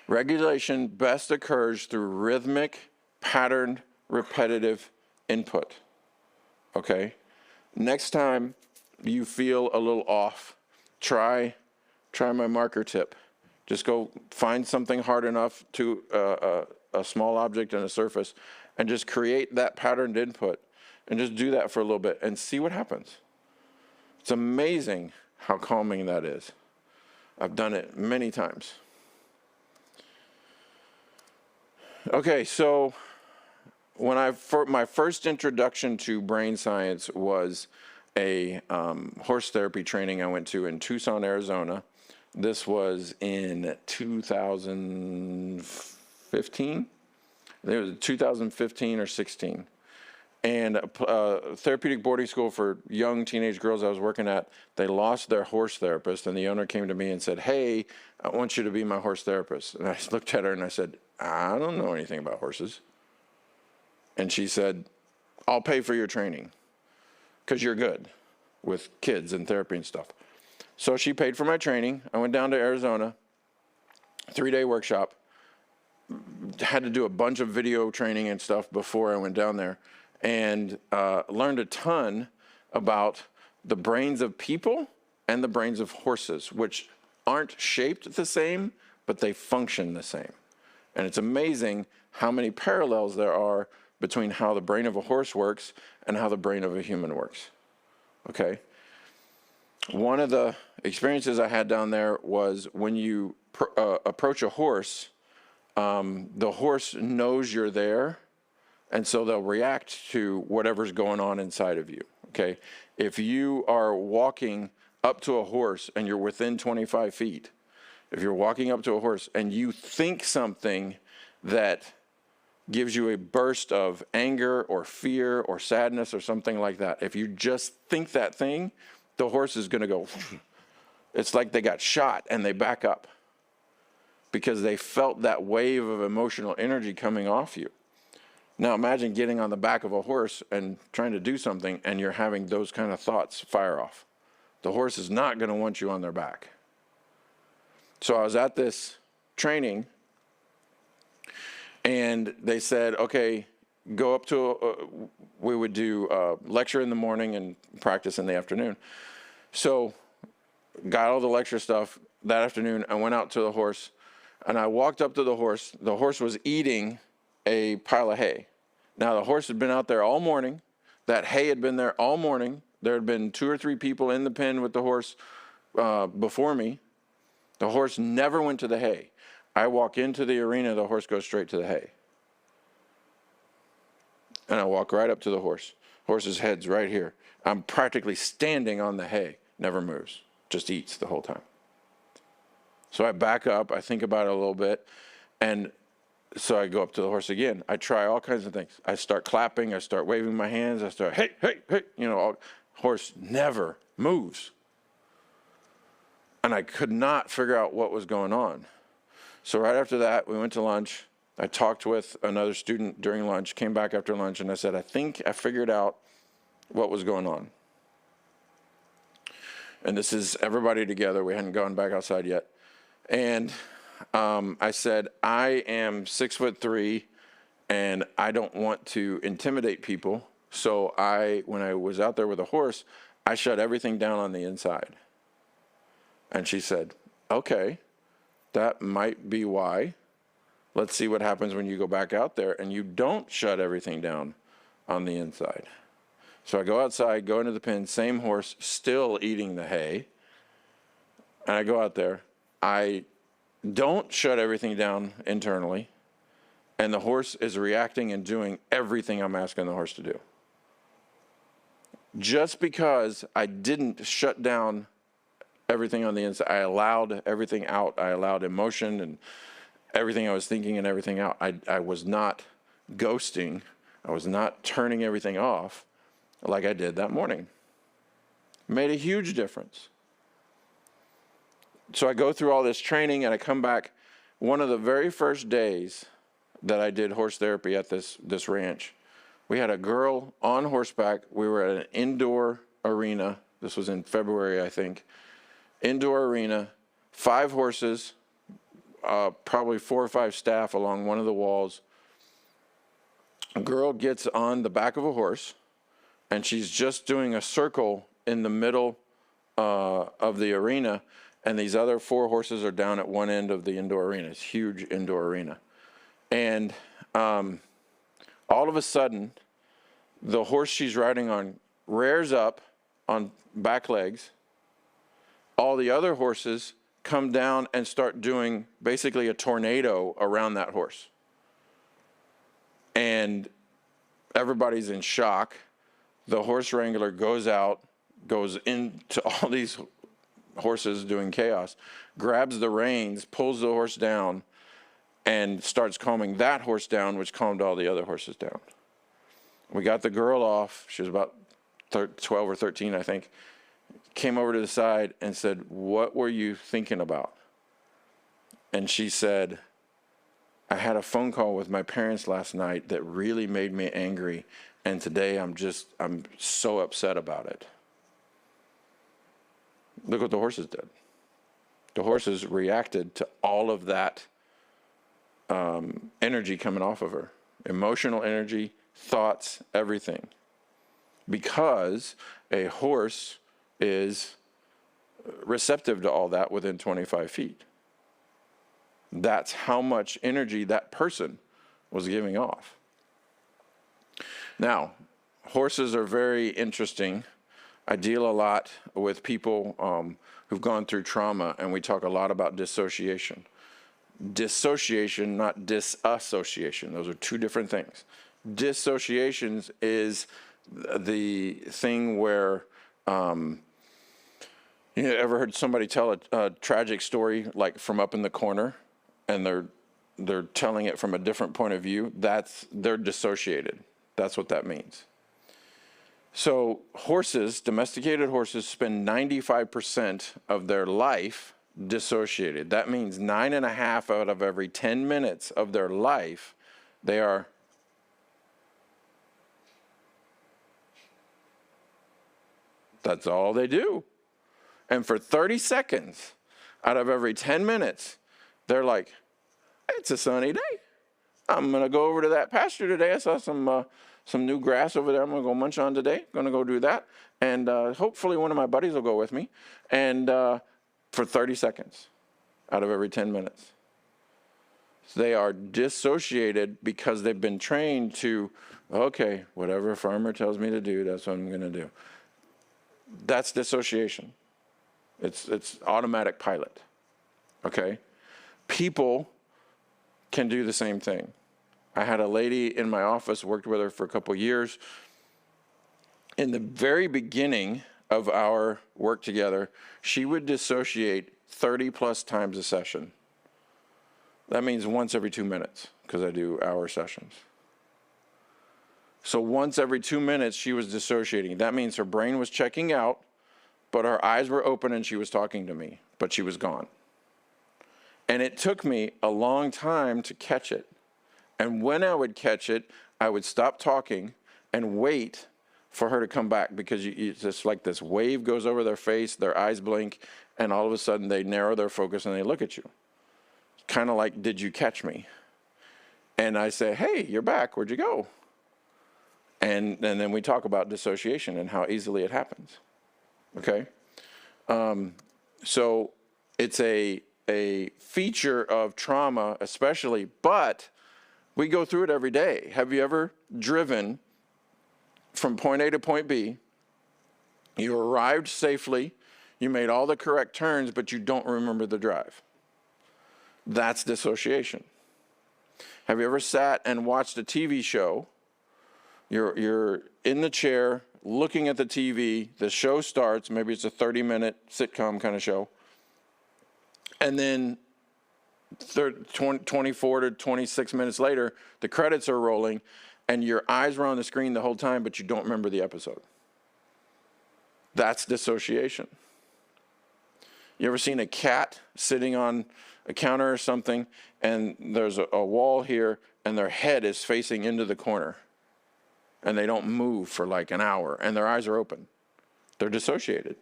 A: Regulation best occurs through rhythmic, patterned, repetitive input. Okay? Next time you feel a little off, try my marker tip. Just go find something hard enough to a small object and a surface and just create that patterned input and just do that for a little bit and see what happens. It's amazing how calming that is. I've done it many times. Okay, so when my first introduction to brain science was a horse therapy training I went to in Tucson, Arizona. This was in 2015. I think it was 2015 or 16. And a therapeutic boarding school for young teenage girls I was working at, they lost their horse therapist, and the owner came to me and said, hey, I want you to be my horse therapist. And I looked at her and I said, I don't know anything about horses. And she said, I'll pay for your training because you're good with kids and therapy and stuff. So she paid for my training. I went down to Arizona, 3-day workshop, had to do a bunch of video training and stuff before I went down there, and learned a ton about the brains of people and the brains of horses, which aren't shaped the same, but they function the same. And it's amazing how many parallels there are between how the brain of a horse works and how the brain of a human works. Okay? One of the experiences I had down there was when you approach a horse, the horse knows you're there, and so they'll react to whatever's going on inside of you. Okay? If you are walking up to a horse and you're within 25 feet, if you're walking up to a horse and you think something that gives you a burst of anger or fear or sadness or something like that, if you just think that thing, the horse is going to go, it's like they got shot and they back up because they felt that wave of emotional energy coming off you. Now imagine getting on the back of a horse and trying to do something and you're having those kind of thoughts fire off. The horse is not going to want you on their back. So I was at this training and they said, okay, go up to, we would do a lecture in the morning and practice in the afternoon. So got all the lecture stuff that afternoon. I went out to the horse and I walked up to the horse. The horse was eating a pile of hay. Now the horse had been out there all morning. That hay had been there all morning. There had been 2 or 3 people in the pen with the horse before me. The horse never went to the hay. I walk into the arena, the horse goes straight to the hay. And I walk right up to the horse. Horse's head's right here. I'm practically standing on the hay. Never moves. Just eats the whole time. So I back up. I think about it a little bit. And so I go up to the horse again. I try all kinds of things. I start clapping. I start waving my hands. I start, hey, hey, hey. You know, horse never moves. And I could not figure out what was going on. So right after that, we went to lunch. I talked with another student during lunch, came back after lunch, and I said, I think I figured out what was going on. And this is everybody together. We hadn't gone back outside yet. And I said, I am 6'3", and I don't want to intimidate people. So when I was out there with a horse, I shut everything down on the inside. And she said, okay, that might be why. Let's see what happens when you go back out there and you don't shut everything down on the inside. So I go outside, go into the pen, same horse, still eating the hay. And I go out there. I don't shut everything down internally. And the horse is reacting and doing everything I'm asking the horse to do. Just because I didn't shut down everything on the inside, I allowed everything out. I allowed emotion and everything I was thinking and everything out. I was not ghosting. I was not turning everything off like I did that morning. Made a huge difference. So I go through all this training and I come back. One of the very first days that I did horse therapy at this ranch, we had a girl on horseback. We were at an indoor arena. This was in February, I think. Indoor arena, 5 horses, probably 4 or 5 staff along one of the walls. A girl gets on the back of a horse, and she's just doing a circle in the middle of the arena, and these other 4 horses are down at one end of the indoor arena. It's a huge indoor arena. And all of a sudden, the horse she's riding on rears up on back legs. All the other horses come down and start doing basically a tornado around that horse. And everybody's in shock. The horse wrangler goes out, goes into all these horses doing chaos, grabs the reins, pulls the horse down, and starts calming that horse down, which calmed all the other horses down. We got the girl off. She was about 12 or 13, I think. Came over to the side and said, what were you thinking about? And she said, I had a phone call with my parents last night that really made me angry. And today I'm so upset about it. Look what the horses did. The horses reacted to all of that energy coming off of her. Emotional energy, thoughts, everything. Because a horse is receptive to all that within 25 feet. That's how much energy that person was giving off. Now, horses are very interesting. I deal a lot with people who've gone through trauma, and we talk a lot about dissociation. Dissociation, not disassociation. Those are 2 different things. Dissociations is the thing where You ever heard somebody tell a tragic story like from up in the corner, and they're telling it from a different point of view? They're dissociated. That's what that means. So horses, domesticated horses, spend 95% of their life dissociated. That means 9.5 out of every 10 minutes of their life, that's all they do. And for 30 seconds out of every 10 minutes, they're like, it's a sunny day. I'm going to go over to that pasture today. I saw some new grass over there. I'm going to go munch on today. Going to go do that. And hopefully one of my buddies will go with me. And for 30 seconds out of every 10 minutes. They are dissociated because they've been trained to, okay, whatever a farmer tells me to do, that's what I'm going to do. That's dissociation. It's automatic pilot, okay? People can do the same thing. I had a lady in my office, worked with her for a couple years. In the very beginning of our work together, she would dissociate 30 plus times a session. That means once every 2 minutes, because I do hour sessions. So once every 2 minutes, she was dissociating. That means her brain was checking out, but her eyes were open and she was talking to me, but she was gone. And it took me a long time to catch it. And when I would catch it, I would stop talking and wait for her to come back, because it's just like this wave goes over their face, their eyes blink, and all of a sudden they narrow their focus and they look at you. Kind of like, did you catch me? And I say, hey, you're back. Where'd you go? And then we talk about dissociation and how easily it happens. Okay? So it's a feature of trauma especially, but we go through it every day. Have you ever driven from point A to point B? You arrived safely, you made all the correct turns, but you don't remember the drive. That's dissociation. Have you ever sat and watched a TV show? You're in the chair looking at the TV, the show starts, maybe it's a 30-minute sitcom kind of show, and then 24 to 26 minutes later, the credits are rolling, and your eyes were on the screen the whole time, but you don't remember the episode. That's dissociation. You ever seen a cat sitting on a counter or something, and there's a wall here, and their head is facing into the corner, and they don't move for like an hour, and their eyes are open? They're dissociated.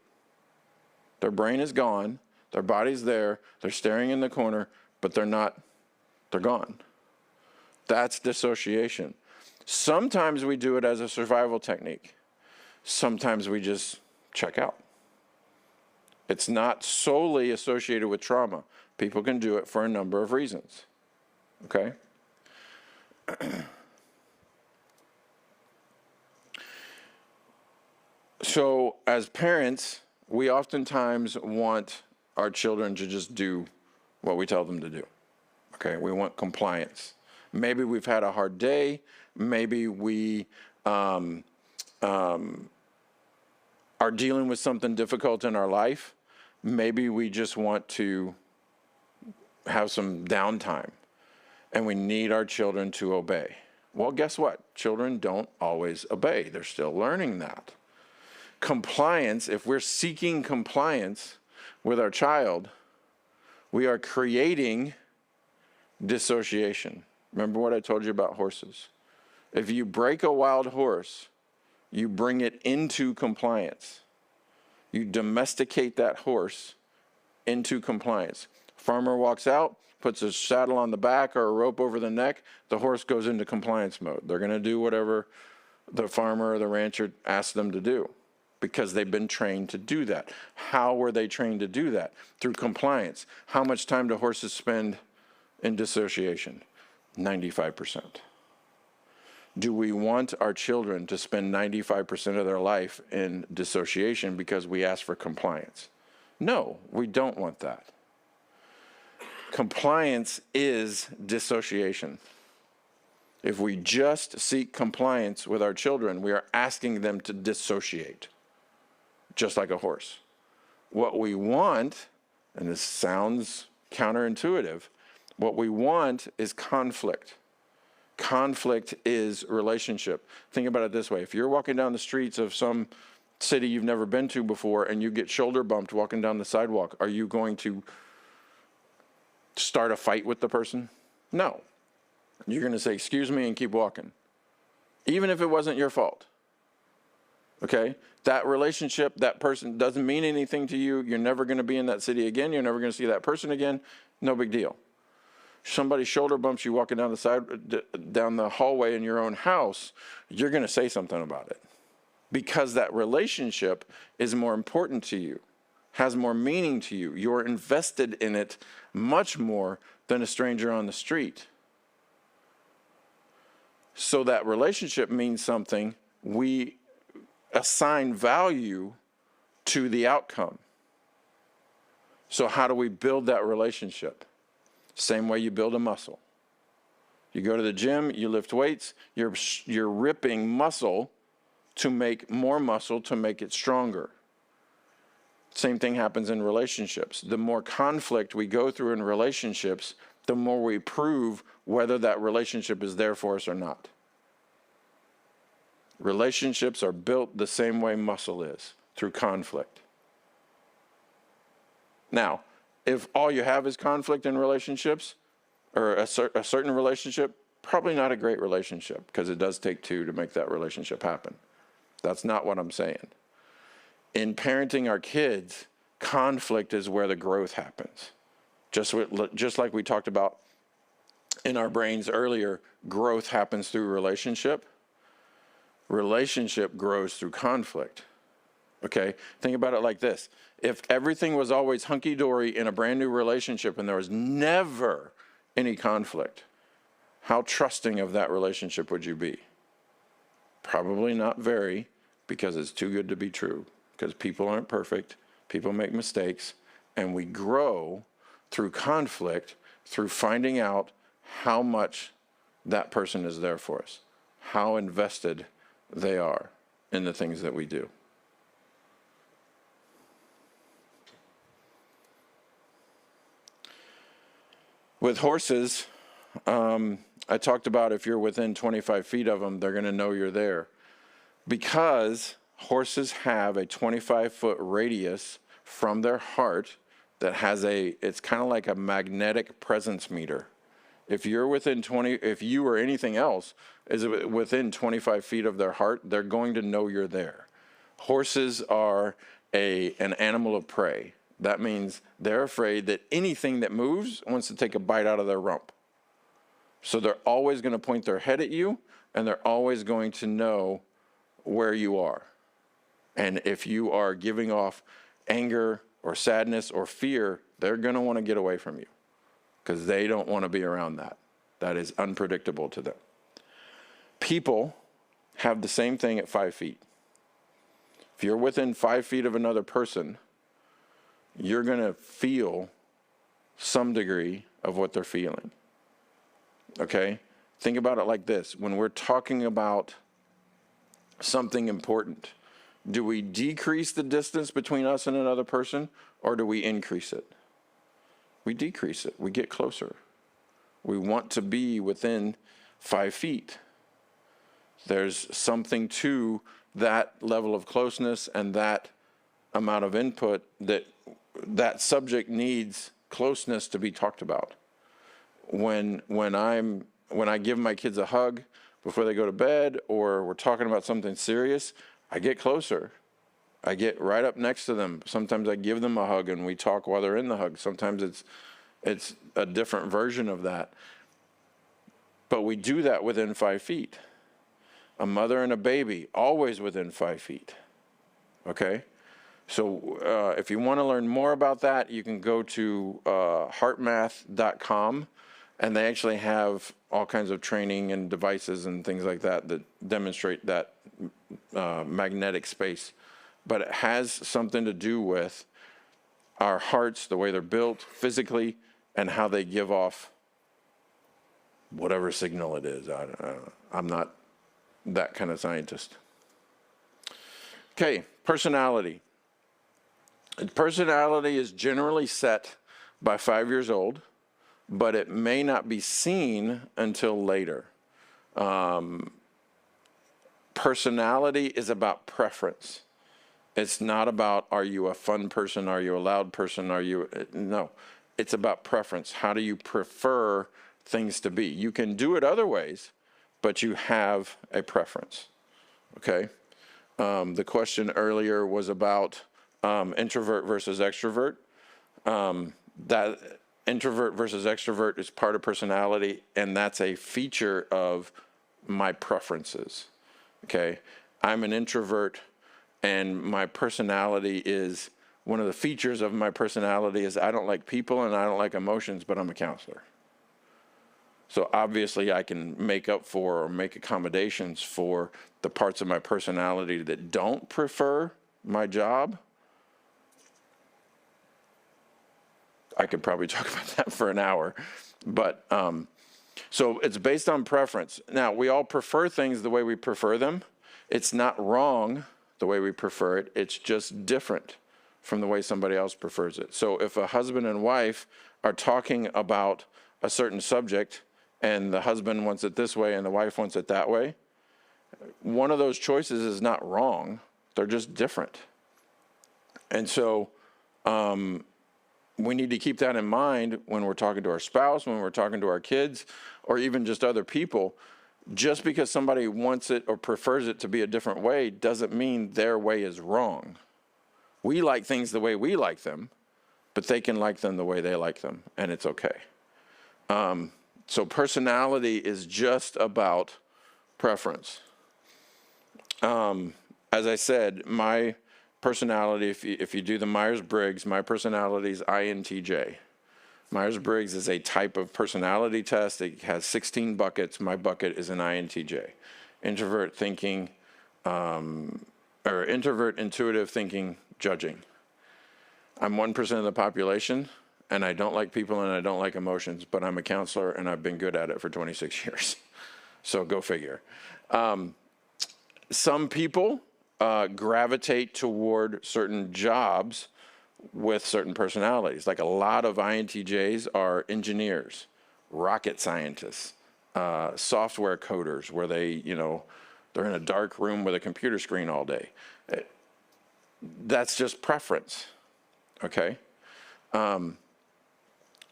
A: Their brain is gone, their body's there, they're staring in the corner, but they're gone. That's dissociation. Sometimes we do it as a survival technique. Sometimes we just check out. It's not solely associated with trauma. People can do it for a number of reasons. Okay? So as parents, we oftentimes want our children to just do what we tell them to do. Okay? We want compliance. Maybe we've had a hard day. Maybe we are dealing with something difficult in our life. Maybe we just want to have some downtime, and we need our children to obey. Well, guess what? Children don't always obey. They're still learning that. Compliance, if we're seeking compliance with our child, we are creating dissociation. Remember what I told you about horses? If you break a wild horse, you bring it into compliance. You domesticate that horse into compliance. Farmer walks out, puts a saddle on the back or a rope over the neck, the horse goes into compliance mode. They're going to do whatever the farmer or the rancher asks them to do because they've been trained to do that. How were they trained to do that? Through compliance. How much time do horses spend in dissociation? 95%. Do we want our children to spend 95% of their life in dissociation because we ask for compliance? No, we don't want that. Compliance is dissociation. If we just seek compliance with our children, we are asking them to dissociate, just like a horse. What we want, and this sounds counterintuitive, what we want is conflict. Conflict is relationship. Think about it this way. If you're walking down the streets of some city you've never been to before and you get shoulder bumped walking down the sidewalk, are you going to start a fight with the person? No. You're going to say, excuse me, and keep walking, even if it wasn't your fault. Okay? That relationship, that person doesn't mean anything to you. You're never going to be in that city again. You're never going to see that person again. No big deal. Somebody shoulder bumps you walking down the hallway in your own house, you're going to say something about it, because that relationship is more important to you, has more meaning to you. You're invested in it much more than a stranger on the street. So that relationship means something. We assign value to the outcome. So how do we build that relationship? Same way you build a muscle. You go to the gym, you lift weights, you're ripping muscle to make more muscle to make it stronger. Same thing happens in relationships. The more conflict we go through in relationships, the more we prove whether that relationship is there for us or not. Relationships are built the same way muscle is, through conflict. Now, if all you have is conflict in relationships, or a certain relationship, probably not a great relationship, because it does take two to make that relationship happen. That's not what I'm saying. In parenting our kids, conflict is where the growth happens. Just like we talked about in our brains earlier, growth happens through relationship. Relationship grows through conflict. Okay? Think about it like this. If everything was always hunky-dory in a brand new relationship and there was never any conflict, how trusting of that relationship would you be? Probably not very, because it's too good to be true. Because people aren't perfect, people make mistakes, and we grow through conflict, through finding out how much that person is there for us, how invested they are in the things that we do. With horses, I talked about if you're within 25 feet of them, they're going to know you're there. Because horses have a 25-foot radius from their heart that has it's kind of like a magnetic presence meter. If you're within if you or anything else is within 25 feet of their heart, they're going to know you're there. Horses are an animal of prey. That means they're afraid that anything that moves wants to take a bite out of their rump. So they're always going to point their head at you, and they're always going to know where you are. And if you are giving off anger or sadness or fear, they're going to want to get away from you, because they don't want to be around that. That is unpredictable to them. People have the same thing at 5 feet. If you're within 5 feet of another person, you're going to feel some degree of what they're feeling. Okay? Think about it like this. When we're talking about something important, do we decrease the distance between us and another person, or do we increase it? We decrease it. We get closer. We want to be within 5 feet. There's something to that level of closeness and that amount of input that subject needs closeness to be talked about. When I give my kids a hug before they go to bed, or we're talking about something serious, I get closer. I get right up next to them. Sometimes I give them a hug and we talk while they're in the hug. Sometimes it's a different version of that. But we do that within 5 feet. A mother and a baby, always within 5 feet. Okay? So if you want to learn more about that, you can go to heartmath.com, and they actually have all kinds of training and devices and things like that that demonstrate that magnetic space. But it has something to do with our hearts, the way they're built physically, and how they give off whatever signal it is. I'm not that kind of scientist. Okay, personality. Personality is generally set by 5 years old, but it may not be seen until later. Personality is about preference. It's not about, are you a fun person? Are you a loud person? No, it's about preference. How do you prefer things to be? You can do it other ways, but you have a preference, okay? The question earlier was about introvert versus extrovert. That introvert versus extrovert is part of personality, and that's a feature of my preferences, okay? I'm an introvert, and my personality is, one of the features of my personality is I don't like people and I don't like emotions, but I'm a counselor. So obviously I can make up for or make accommodations for the parts of my personality that don't prefer my job. I could probably talk about that for an hour, but so it's based on preference. Now, we all prefer things the way we prefer them. It's not wrong the way we prefer it. It's just different from the way somebody else prefers it. So if a husband and wife are talking about a certain subject and the husband wants it this way and the wife wants it that way, one of those choices is not wrong. They're just different. And so we need to keep that in mind when we're talking to our spouse, when we're talking to our kids, or even just other people. Just because somebody wants it or prefers it to be a different way doesn't mean their way is wrong. We like things the way we like them, but they can like them the way they like them, and it's okay. So personality is just about preference. As I said, my personality, if you do the Myers-Briggs, my personality is INTJ. Myers-Briggs is a type of personality test. It has 16 buckets. My bucket is an INTJ. Introvert thinking, or introvert, intuitive thinking, judging. I'm 1% of the population, and I don't like people and I don't like emotions, but I'm a counselor and I've been good at it for 26 years. So go figure. Some people gravitate toward certain jobs with certain personalities. Like a lot of INTJs are engineers, rocket scientists, software coders, where they're in a dark room with a computer screen all day. That's just preference, okay?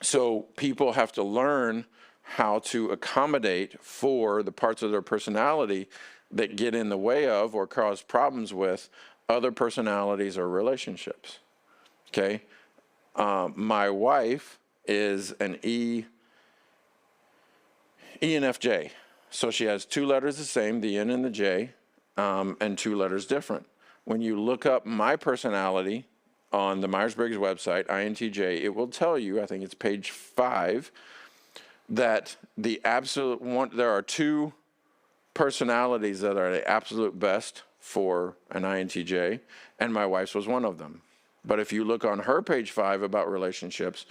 A: So people have to learn how to accommodate for the parts of their personality that get in the way of or cause problems with other personalities or relationships. Okay, my wife is an ENFJ, so she has two letters the same, the N and the J, and two letters different. When you look up my personality on the Myers-Briggs website, INTJ, it will tell you, I think it's page 5, that there are two personalities that are the absolute best for an INTJ, and my wife's was one of them. But if you look on her page 5 about relationships,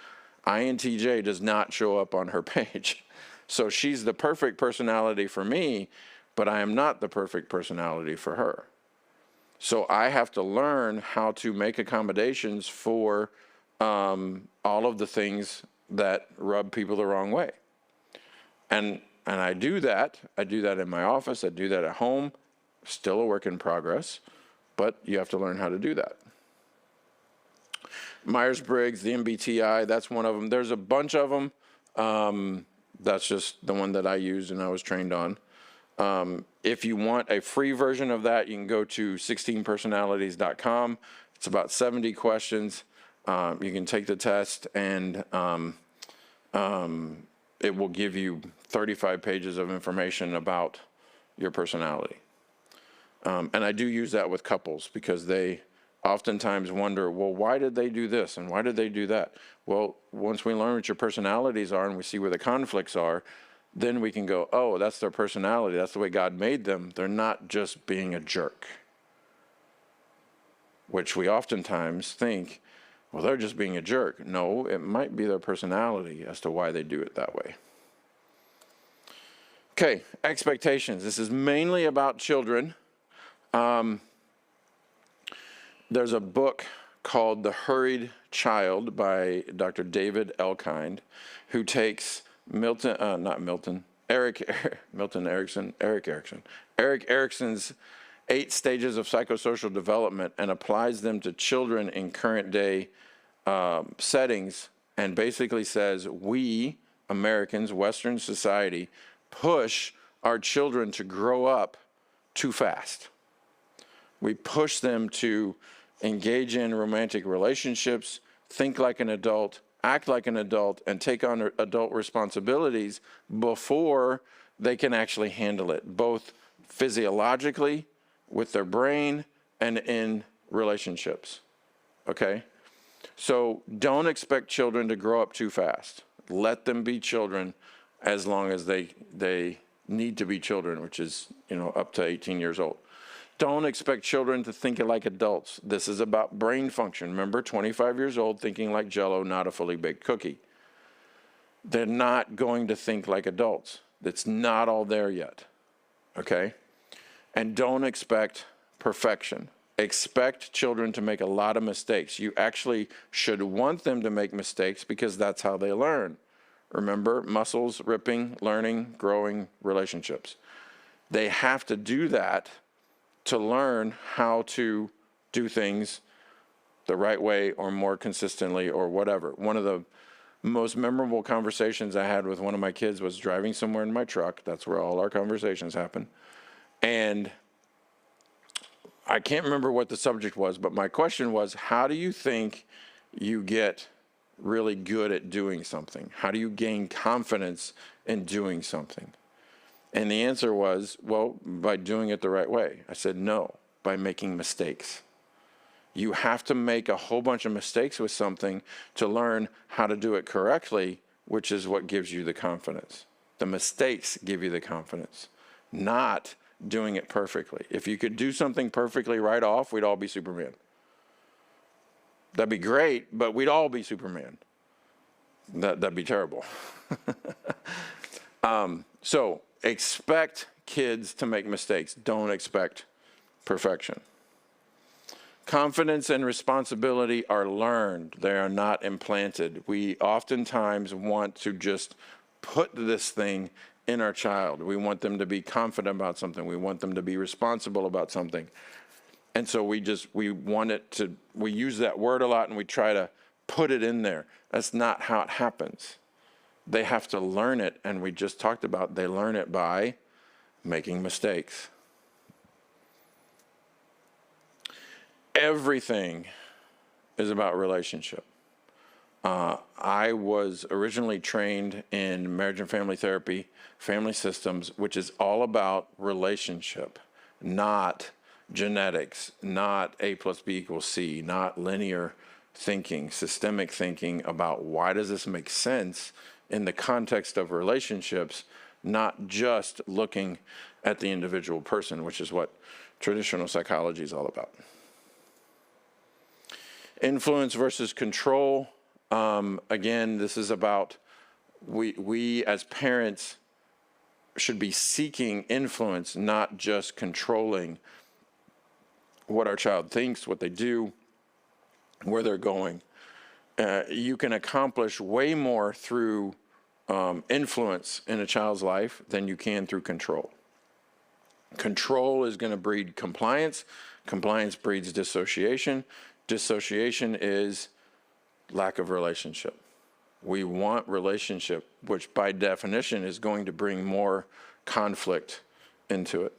A: INTJ does not show up on her page. So she's the perfect personality for me, but I am not the perfect personality for her. So I have to learn how to make accommodations for all of the things that rub people the wrong way. And I do that. I do that in my office. I do that at home. Still a work in progress, but you have to learn how to do that. Myers-Briggs, the MBTI, that's one of them. There's a bunch of them. That's just the one that I used and I was trained on. If you want a free version of that, you can go to 16personalities.com. It's about 70 questions. You can take the test, and it will give you 35 pages of information about your personality. And I do use that with couples because they oftentimes wonder, well, why did they do this and why did they do that? Well, once we learn what your personalities are and we see where the conflicts are, then we can go, oh, that's their personality. That's the way God made them. They're not just being a jerk, which we oftentimes think, well, they're just being a jerk. No, it might be their personality as to why they do it that way. Okay, expectations. This is mainly about children. There's a book called The Hurried Child by Dr. David Elkind, who takes Eric Erickson's 8 stages of psychosocial development and applies them to children in current day settings, and basically says we Americans, Western society, push our children to grow up too fast. We push them to engage in romantic relationships, think like an adult, act like an adult, and take on adult responsibilities before they can actually handle it, both physiologically, with their brain, and in relationships. Okay? So don't expect children to grow up too fast. Let them be children as long as they need to be children, which is, up to 18 years old. Don't expect children to think like adults. This is about brain function. Remember, 25 years old, thinking like Jell-O, not a fully baked cookie. They're not going to think like adults. It's not all there yet, okay? And don't expect perfection. Expect children to make a lot of mistakes. You actually should want them to make mistakes because that's how they learn. Remember, muscles, ripping, learning, growing, relationships. They have to do that to learn how to do things the right way or more consistently or whatever. One of the most memorable conversations I had with one of my kids was driving somewhere in my truck. That's where all our conversations happen. And I can't remember what the subject was, but my question was, how do you think you get really good at doing something? How do you gain confidence in doing something? And the answer was, well, by doing it the right way. I said, no, by making mistakes. You have to make a whole bunch of mistakes with something to learn how to do it correctly, which is what gives you the confidence. The mistakes give you the confidence, not doing it perfectly. If you could do something perfectly right off, we'd all be Superman. That'd be great, but we'd all be Superman. That'd be terrible. So expect kids to make mistakes. Don't expect perfection. Confidence and responsibility are learned. They are not implanted. We oftentimes want to just put this thing in our child. We want them to be confident about something. We want them to be responsible about something. And so we use that word a lot and we try to put it in there. That's not how it happens. They have to learn it, and we just talked about they learn it by making mistakes. Everything is about relationship. I was originally trained in marriage and family therapy, family systems, which is all about relationship, not genetics, not A plus B equals C, not linear thinking, systemic thinking about why does this make sense in the context of relationships, not just looking at the individual person, which is what traditional psychology is all about. Influence versus control. Again, this is about we as parents should be seeking influence, not just controlling what our child thinks, what they do, where they're going. You can accomplish way more through influence in a child's life than you can through control. Control is going to breed compliance. Compliance breeds dissociation. Dissociation is lack of relationship. We want relationship, which by definition is going to bring more conflict into it.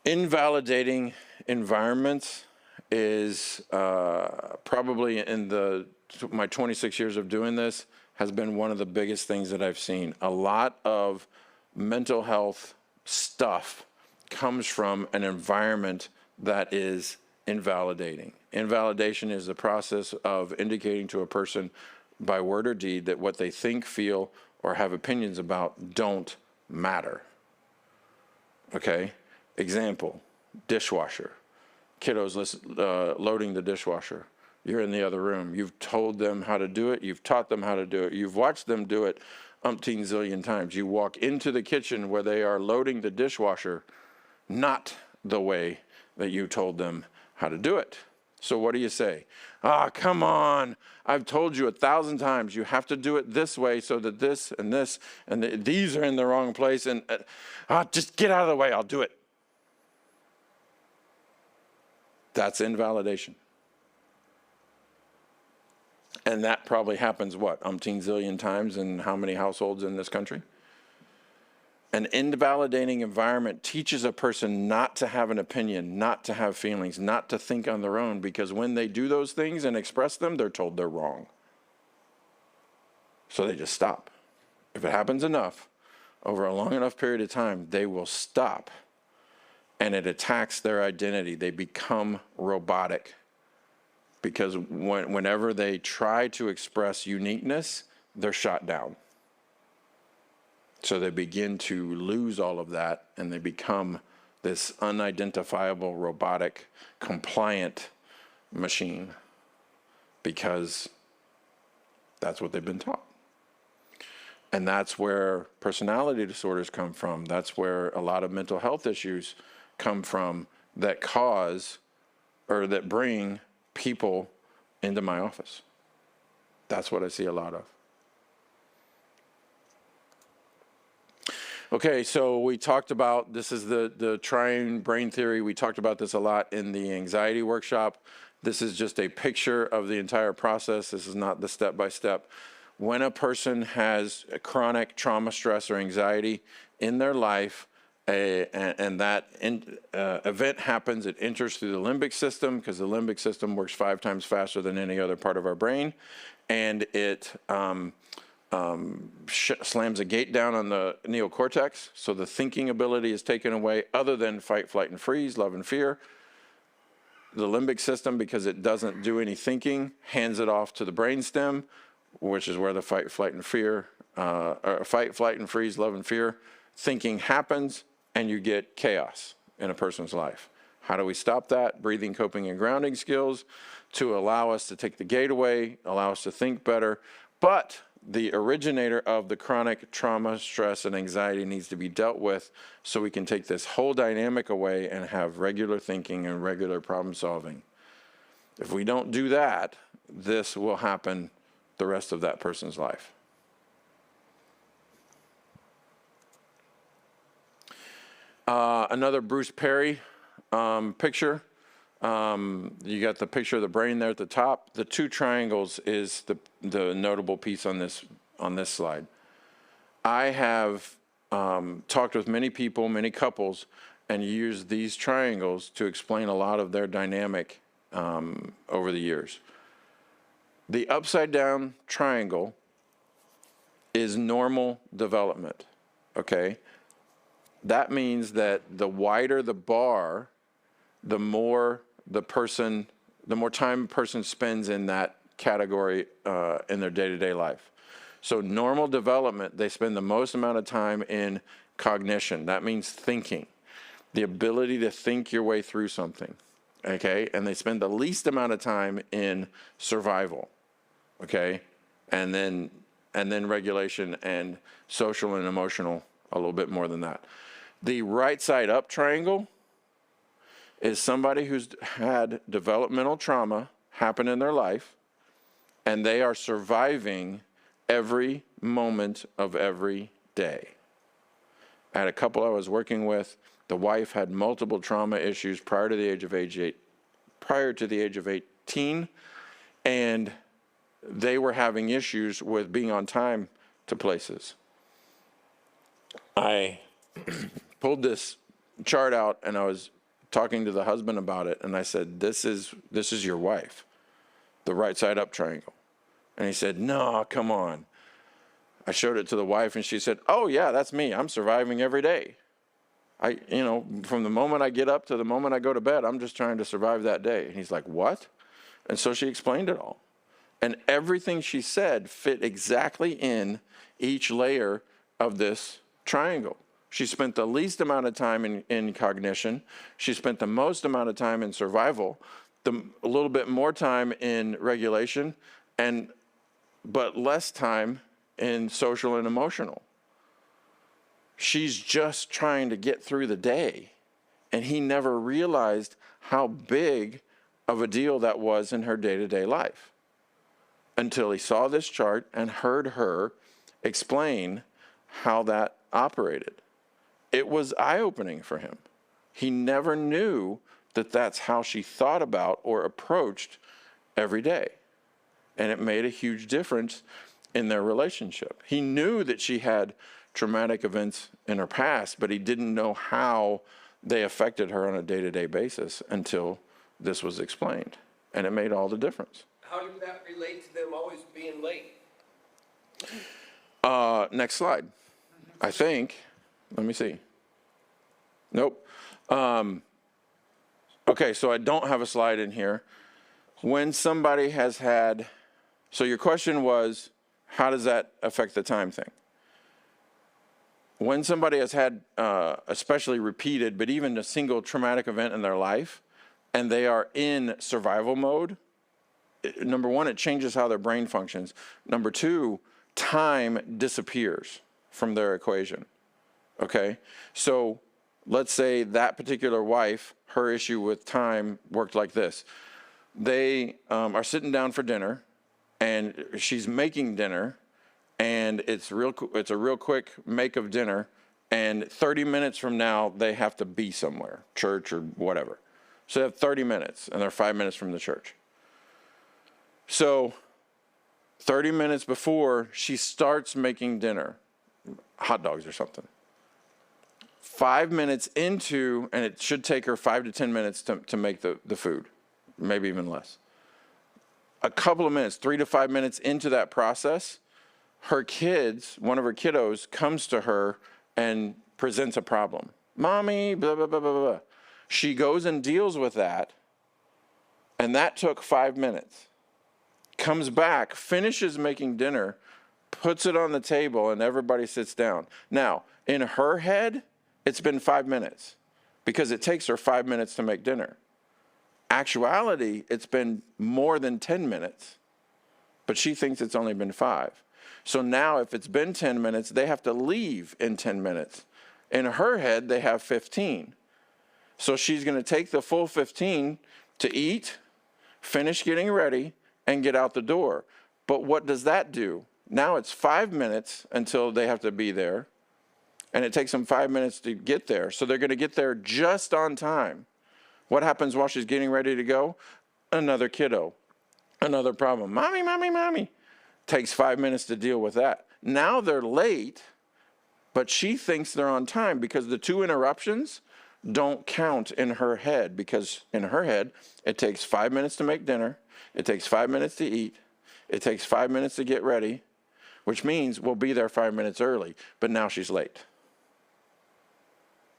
A: Invalidating environments is probably in my 26 years of doing this has been one of the biggest things that I've seen. A lot of mental health stuff comes from an environment that is invalidating. Invalidation is the process of indicating to a person by word or deed that what they think, feel, or have opinions about don't matter. Okay? Example, dishwasher. Kiddos loading the dishwasher. You're in the other room. You've told them how to do it. You've taught them how to do it. You've watched them do it umpteen zillion times. You walk into the kitchen where they are loading the dishwasher, not the way that you told them how to do it. So what do you say? Come on. I've told you 1,000 times you have to do it this way so that this and this and these are in the wrong place. And just get out of the way. I'll do it. That's invalidation. And that probably happens, umpteen zillion times in how many households in this country? An invalidating environment teaches a person not to have an opinion, not to have feelings, not to think on their own, because when they do those things and express them, they're told they're wrong. So they just stop. If it happens enough, over a long enough period of time, they will stop, and it attacks their identity. They become robotic, because whenever they try to express uniqueness, they're shot down. So they begin to lose all of that, and they become this unidentifiable, robotic, compliant machine, because that's what they've been taught. And that's where personality disorders come from. That's where a lot of mental health issues come from that cause or that bring people into my office. That's what I see a lot of. Okay, so we talked about, this is the triune brain theory. We talked about this a lot in the anxiety workshop. This is just a picture of the entire process. This is not the step-by-step. When a person has a chronic trauma, stress, or anxiety in their life, and that event happens, it enters through the limbic system, because the limbic system works 5 times faster than any other part of our brain, and it slams a gate down on the neocortex, so the thinking ability is taken away, other than fight, flight, and freeze, love and fear. The limbic system, because it doesn't do any thinking, hands it off to the brainstem, which is where the fight, flight, and fear, fight, flight, and freeze, love and fear thinking happens, and you get chaos in a person's life. How do we stop that? Breathing, coping, and grounding skills to allow us to take the gate away, allow us to think better. But the originator of the chronic trauma, stress, and anxiety needs to be dealt with, so we can take this whole dynamic away and have regular thinking and regular problem solving. If we don't do that, this will happen the rest of that person's life. Another Bruce Perry picture. You got the picture of the brain there at the top. The 2 triangles is the notable piece on this slide. I have talked with many people, many couples, and used these triangles to explain a lot of their dynamic over the years. The upside down triangle is normal development, okay? That means that the wider the bar, the more time a person spends in that category in their day-to-day life. So normal development, they spend the most amount of time in cognition. That means thinking, the ability to think your way through something, okay? And they spend the least amount of time in survival, okay? And then regulation and social and emotional, a little bit more than that. The right side up triangle is somebody who's had developmental trauma happen in their life, and they are surviving every moment of every day. I had a couple I was working with. The wife had multiple trauma issues prior to the age of 18, and they were having issues with being on time to places. I pulled this chart out, and I was talking to the husband about it, and I said, this is your wife, the right side up triangle. And he said, no, come on. I showed it to the wife, and she said, oh yeah, that's me. I'm surviving every day. From the moment I get up to the moment I go to bed, I'm just trying to survive that day. And he's like, what? And so she explained it all. And everything she said fit exactly in each layer of this triangle. She spent the least amount of time in cognition. She spent the most amount of time in survival, a little bit more time in regulation, but less time in social and emotional. She's just trying to get through the day. And he never realized how big of a deal that was in her day-to-day life until he saw this chart and heard her explain how that operated. It was eye-opening for him. He never knew that that's how she thought about or approached every day. And it made a huge difference in their relationship. He knew that she had traumatic events in her past, but he didn't know how they affected her on a day-to-day basis until this was explained. And it made all the difference.
B: How did that relate to them always being late?
A: Next slide. I think, let me see. Nope. Okay, so I don't have a slide in here. When somebody has had, so your question was, how does that affect the time thing? When somebody has had, especially repeated, but even a single traumatic event in their life, and they are in survival mode, number one, it changes how their brain functions. Number two, time disappears from their equation, okay? So let's say that particular wife, her issue with time worked like this. They are sitting down for dinner, and she's making dinner, and it's a real quick make of dinner, and 30 minutes from now, they have to be somewhere, church or whatever. So they have 30 minutes, and they're 5 minutes from the church. So 30 minutes before she starts making dinner, hot dogs or something. 5 minutes into, and it should take her 5 to 10 minutes to make the food, maybe even less. A couple of minutes, 3 to 5 minutes into that process, her kids, one of her kiddos comes to her and presents a problem. Mommy, blah, blah, blah, blah, blah. She goes and deals with that, and that took 5 minutes. Comes back, finishes making dinner, puts it on the table, and everybody sits down. Now, in her head, it's been 5 minutes because it takes her 5 minutes to make dinner. Actuality, it's been more than 10 minutes, but she thinks it's only been 5. So now if it's been 10 minutes, they have to leave in 10 minutes. In her head, they have 15. So she's going to take the full 15 to eat, finish getting ready, and get out the door. But what does that do? Now it's 5 minutes until they have to be there, and it takes them 5 minutes to get there. So they're going to get there just on time. What happens while she's getting ready to go? Another kiddo, another problem. Mommy, mommy, mommy. Takes 5 minutes to deal with that. Now they're late, but she thinks they're on time because the 2 interruptions don't count in her head, because in her head, it takes 5 minutes to make dinner. It takes 5 minutes to eat. It takes 5 minutes to get ready, which means we'll be there 5 minutes early, but now she's late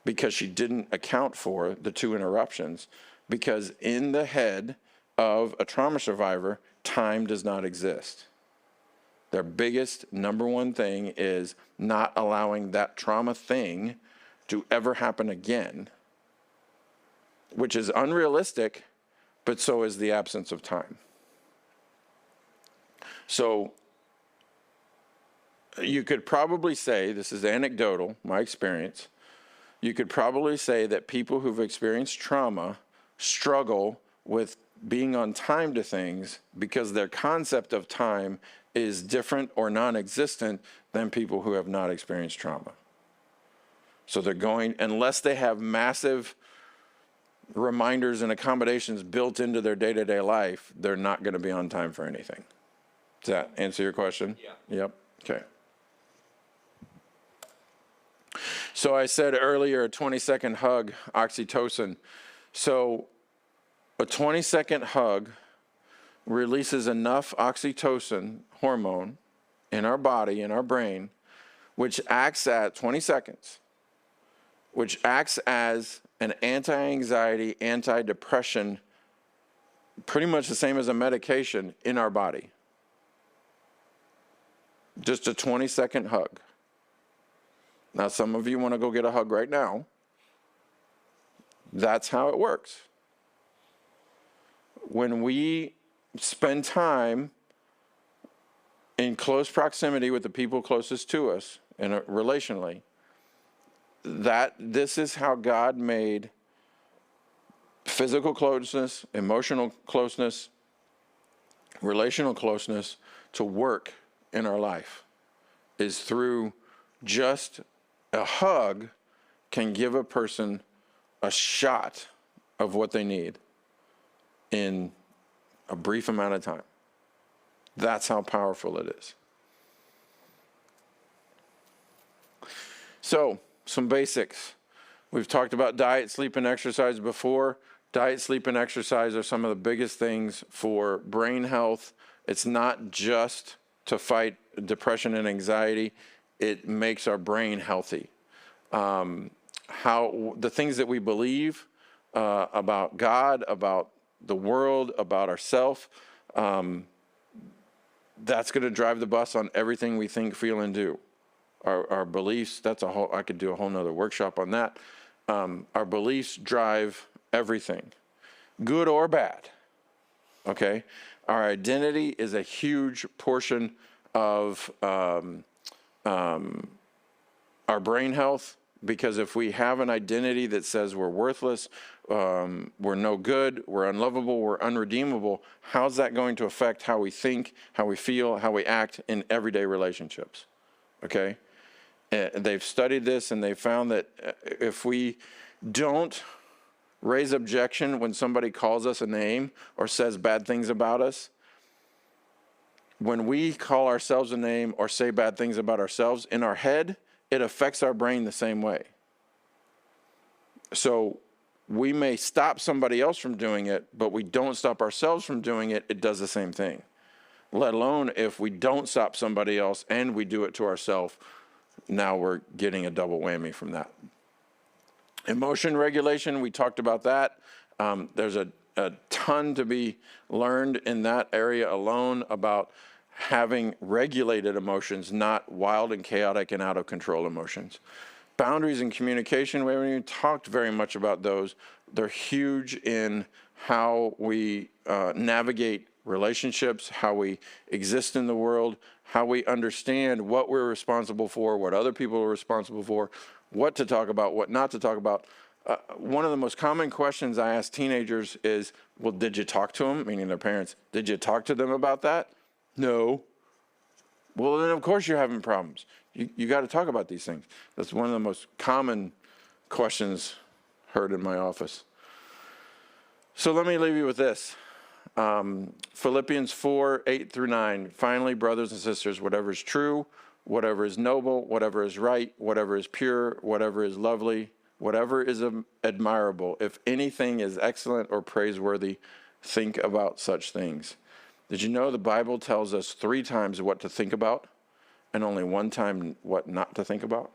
A: because she didn't account for the 2 interruptions, because in the head of a trauma survivor, time does not exist. Their biggest number one thing is not allowing that trauma thing to ever happen again, which is unrealistic, but so is the absence of time. So you could probably say, this is anecdotal, my experience, you could probably say that people who've experienced trauma struggle with being on time to things because their concept of time is different or non-existent than people who have not experienced trauma. So they're going, unless they have massive reminders and accommodations built into their day-to-day life, they're not going to be on time for anything. Does that answer your question?
B: Yeah.
A: Yep. Okay. So I said earlier, a 20-second hug, oxytocin. So a 20-second hug releases enough oxytocin hormone in our body, in our brain, which acts at 20 seconds, which acts as an anti-anxiety, anti-depression, pretty much the same as a medication in our body. Just a 20-second hug. Now, some of you want to go get a hug right now. That's how it works. When we spend time in close proximity with the people closest to us, and relationally, this is how God made physical closeness, emotional closeness, relational closeness to work in our life is through just a hug can give a person a shot of what they need in a brief amount of time. That's how powerful it is. So, some basics. We've talked about diet, sleep, and exercise before. Diet, sleep, and exercise are some of the biggest things for brain health. It's not just to fight depression and anxiety. It makes our brain healthy. How the things that we believe about God, about the world, about ourselves, that's going to drive the bus on everything we think, feel, and do. Our beliefs, I could do a whole nother workshop on that. Our beliefs drive everything, good or bad, okay? Our identity is a huge portion of our brain health, because if we have an identity that says we're worthless, we're no good, we're unlovable, we're unredeemable, how's that going to affect how we think, how we feel, how we act in everyday relationships, okay? They've studied this, and they found that if we don't raise objection when somebody calls us a name or says bad things about us, when we call ourselves a name or say bad things about ourselves in our head, it affects our brain the same way. So we may stop somebody else from doing it, but we don't stop ourselves from doing it, it does the same thing. Let alone if we don't stop somebody else and we do it to ourselves, now we're getting a double whammy from that. Emotion regulation, we talked about that. There's a ton to be learned in that area alone about having regulated emotions, not wild and chaotic and out of control emotions. Boundaries and communication, we haven't even talked very much about those. They're huge in how we navigate relationships, how we exist in the world, how we understand what we're responsible for, what other people are responsible for, what to talk about, what not to talk about. One of the most common questions I ask teenagers is, well, did you talk to them, meaning their parents? Did you talk to them about that? No. Well, then of course you're having problems. You got to talk about these things. That's one of the most common questions heard in my office. So let me leave you with this. Philippians 4:8-9. Finally, brothers and sisters, whatever is true, whatever is noble, whatever is right, whatever is pure, whatever is lovely, whatever is admirable, if anything is excellent or praiseworthy, think about such things. Did you know the Bible tells us 3 times what to think about and only 1 time what not to think about?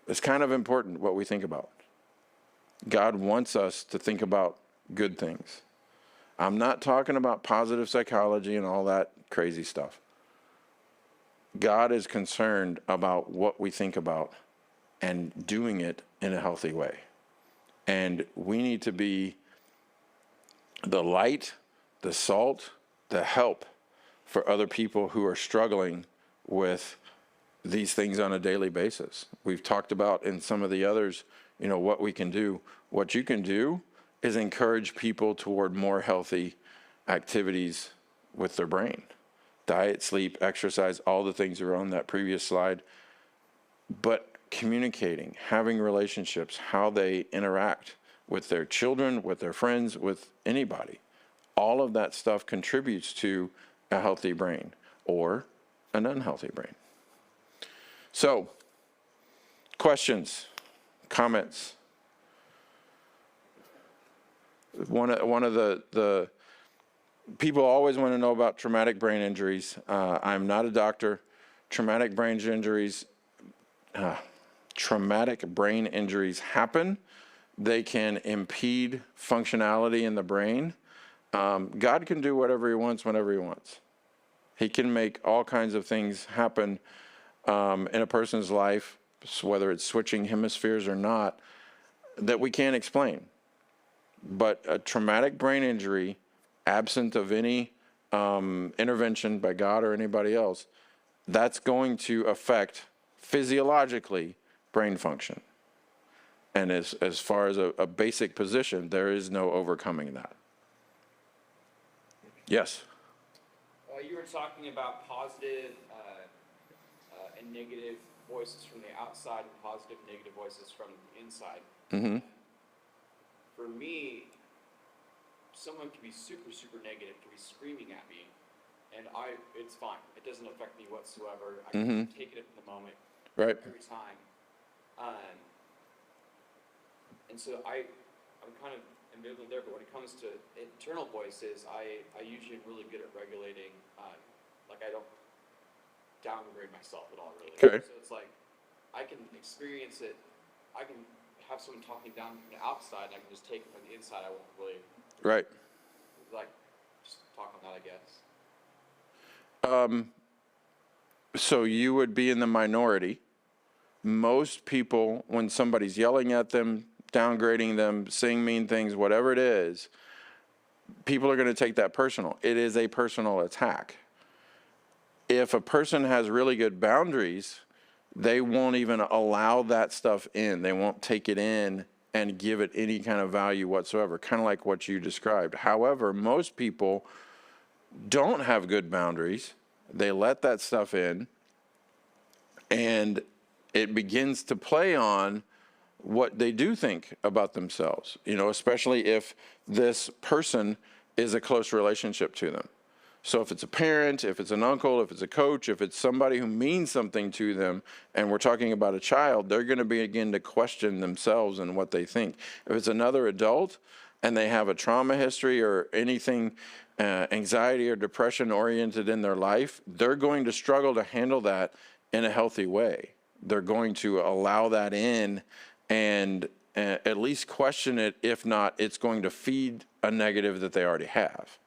A: It's kind of important what we think about. God wants us to think about good things. I'm not talking about positive psychology and all that crazy stuff. God is concerned about what we think about and doing it in a healthy way. And we need to be the light, the salt, the help for other people who are struggling with these things on a daily basis. We've talked about in some of the others, what we can do. What you can do is encourage people toward more healthy activities with their brain. Diet, sleep, exercise, all the things that are on that previous slide. But communicating, having relationships, how they interact with their children, with their friends, with anybody. All of that stuff contributes to a healthy brain or an unhealthy brain. So, questions, comments? One of the people always want to know about traumatic brain injuries. I'm not a doctor. Traumatic brain injuries happen. They can impede functionality in the brain. God can do whatever he wants whenever he wants. He can make all kinds of things happen in a person's life, whether it's switching hemispheres or not, that we can't explain. But a traumatic brain injury, absent of any intervention by God or anybody else, that's going to affect physiologically brain function. And as far as a basic position, there is no overcoming that. Yes.
C: You were talking about positive and negative voices from the outside and positive and negative voices from the inside. For me, someone can be super, super negative, can be screaming at me, and it's fine. It doesn't affect me whatsoever. I can take it in the moment
A: Right.
C: every time. And so I'm kind of ambivalent there, but when it comes to internal voices, I usually am really good at regulating, like I don't downgrade myself at all, really.
A: Okay.
C: So it's like, I can experience it, I can have someone talking down from the outside, and I can just take it from the inside, I won't really,
A: Right.
C: like, just talk on that, I guess.
A: So you would be in the minority. Most people, when somebody's yelling at them, downgrading them, saying mean things, whatever it is, people are going to take that personal. It is a personal attack. If a person has really good boundaries, they won't even allow that stuff in. They won't take it in and give it any kind of value whatsoever, kind of like what you described. However, most people don't have good boundaries. They let that stuff in, and it begins to play on what they do think about themselves, especially if this person is a close relationship to them. So if it's a parent, if it's an uncle, if it's a coach, if it's somebody who means something to them, and we're talking about a child, they're going to begin to question themselves and what they think. If it's another adult and they have a trauma history or anything, anxiety or depression oriented in their life, they're going to struggle to handle that in a healthy way. They're going to allow that in and at least question it. If not, it's going to feed a negative that they already have.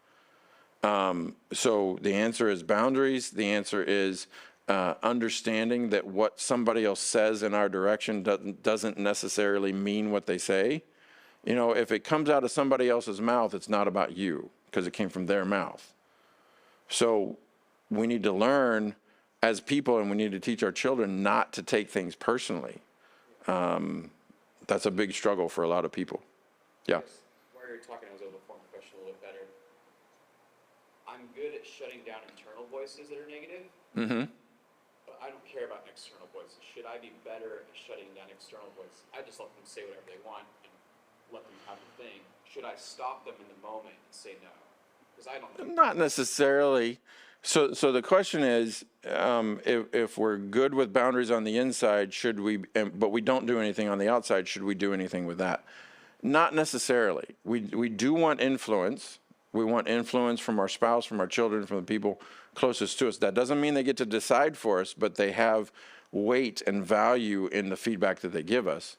A: So the answer is boundaries. The answer is understanding that what somebody else says in our direction doesn't necessarily mean what they say. If it comes out of somebody else's mouth, it's not about you because it came from their mouth. So we need to learn as people, and we need to teach our children not to take things personally. That's a big struggle for a lot of people. Yeah.
C: Where you're talking, I was able to form the question a little bit better. I'm good at shutting down internal voices that are negative, but I don't care about external voices. Should I be better at shutting down external voices? I just let them say whatever they want and let them have the thing. Should I stop them in the moment and say no? Because I don't know.
A: Not necessarily. So the question is, if we're good with boundaries on the inside, should we? But we don't do anything on the outside. Should we do anything with that? Not necessarily. We do want influence. We want influence from our spouse, from our children, from the people closest to us. That doesn't mean they get to decide for us, but they have weight and value in the feedback that they give us.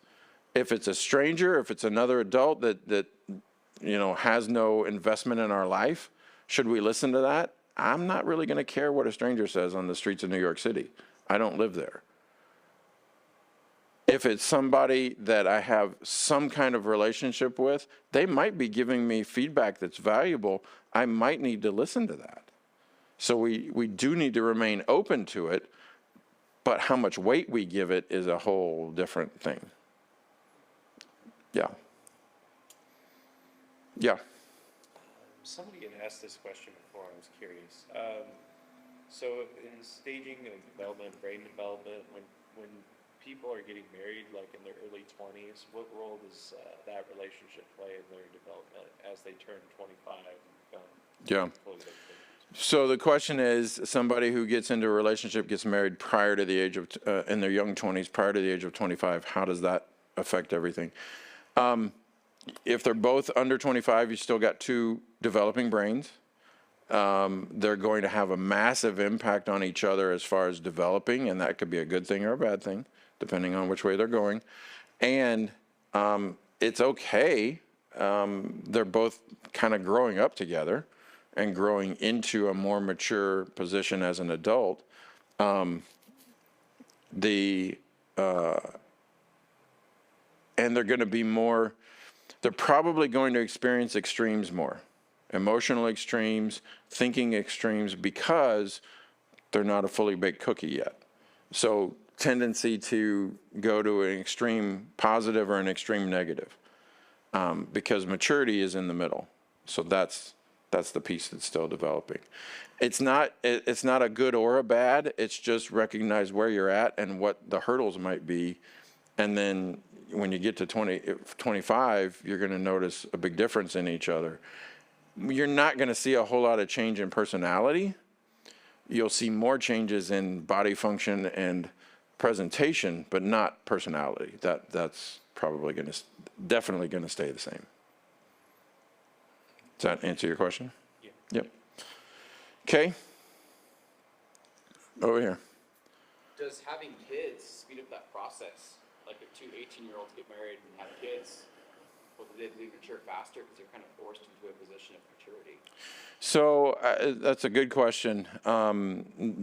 A: If it's a stranger, if it's another adult that has no investment in our life, should we listen to that? I'm not really going to care what a stranger says on the streets of New York City. I don't live there. If it's somebody that I have some kind of relationship with, they might be giving me feedback that's valuable. I might need to listen to that. So we do need to remain open to it, but how much weight we give it is a whole different thing. Yeah. Yeah.
D: Somebody had asked this question before, I was curious. So in staging of development, brain development, when people are getting married, like in their early 20s, what role does that relationship play in their development as they turn 25 and become
A: Yeah.
D: fully developed?
A: So the question is, somebody who gets into a relationship, gets married prior to the age of, in their young 20s, prior to the age of 25, how does that affect everything? If they're both under 25, you still got two developing brains. They're going to have a massive impact on each other as far as developing, and that could be a good thing or a bad thing, depending on which way they're going. And it's okay. They're both kind of growing up together and growing into a more mature position as an adult. And they're going to be more, they're probably going to experience extremes more, emotional extremes, thinking extremes, because they're not a fully baked cookie yet. So tendency to go to an extreme positive or an extreme negative, because maturity is in the middle. So that's the piece that's still developing. It's not a good or a bad. It's just recognize where you're at and what the hurdles might be, and then when you get to 25, you're going to notice a big difference in each other. You're not going to see a whole lot of change in personality. You'll see more changes in body function and presentation, but not personality. That's probably definitely going to stay the same. Does that answer your question?
D: Yeah.
A: Yep. Okay. Over here.
C: Does having kids speed up that process? Like if two 18-year-olds get married and have kids, will they mature faster because they're kind of forced into a position of maturity?
A: So that's a good question.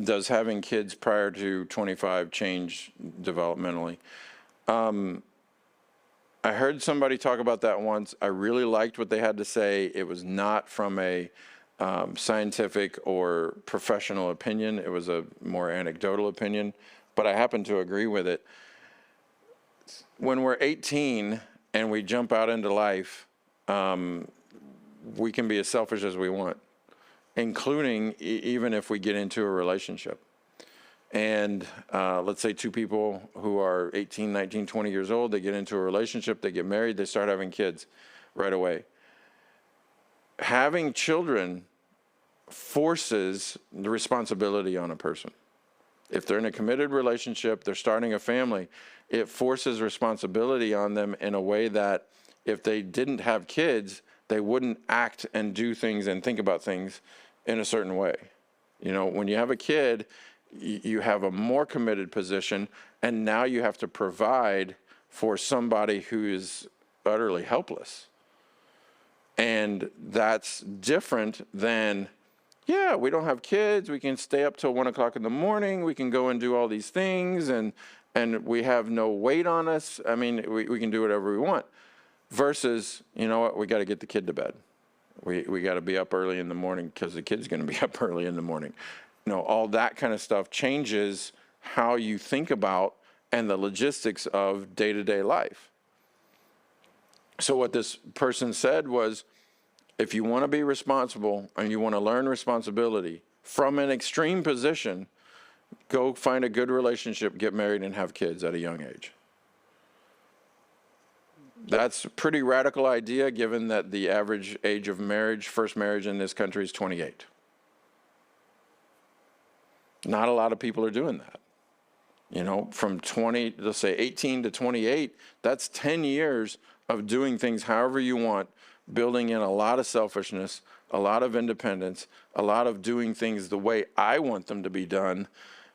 A: Does having kids prior to 25 change developmentally? I heard somebody talk about that once. I really liked what they had to say. It was not from a scientific or professional opinion. It was a more anecdotal opinion, but I happen to agree with it. When we're 18 and we jump out into life, we can be as selfish as we want, including even if we get into a relationship. And let's say two people who are 18, 19, 20 years old, they get into a relationship, they get married, they start having kids right away. Having children forces the responsibility on a person. If they're in a committed relationship, they're starting a family, it forces responsibility on them in a way that if they didn't have kids, they wouldn't act and do things and think about things in a certain way. You know, when you have a kid, you have a more committed position, and now you have to provide for somebody who is utterly helpless. And that's different than, yeah, we don't have kids, we can stay up till 1 o'clock in the morning, we can go and do all these things, and we have no weight on us. I mean, we can do whatever we want. Versus, you know what, we got to get the kid to bed. We got to be up early in the morning because the kid's going to be up early in the morning. You know, all that kind of stuff changes how you think about and the logistics of day-to-day life. So what this person said was, if you want to be responsible and you want to learn responsibility from an extreme position, go find a good relationship, get married, and have kids at a young age. That's a pretty radical idea, given that the average age of marriage, first marriage in this country, is 28. Not a lot of people are doing that. You know, from 20, let's say 18 to 28, that's 10 years of doing things however you want, building in a lot of selfishness, a lot of independence, a lot of doing things the way I want them to be done.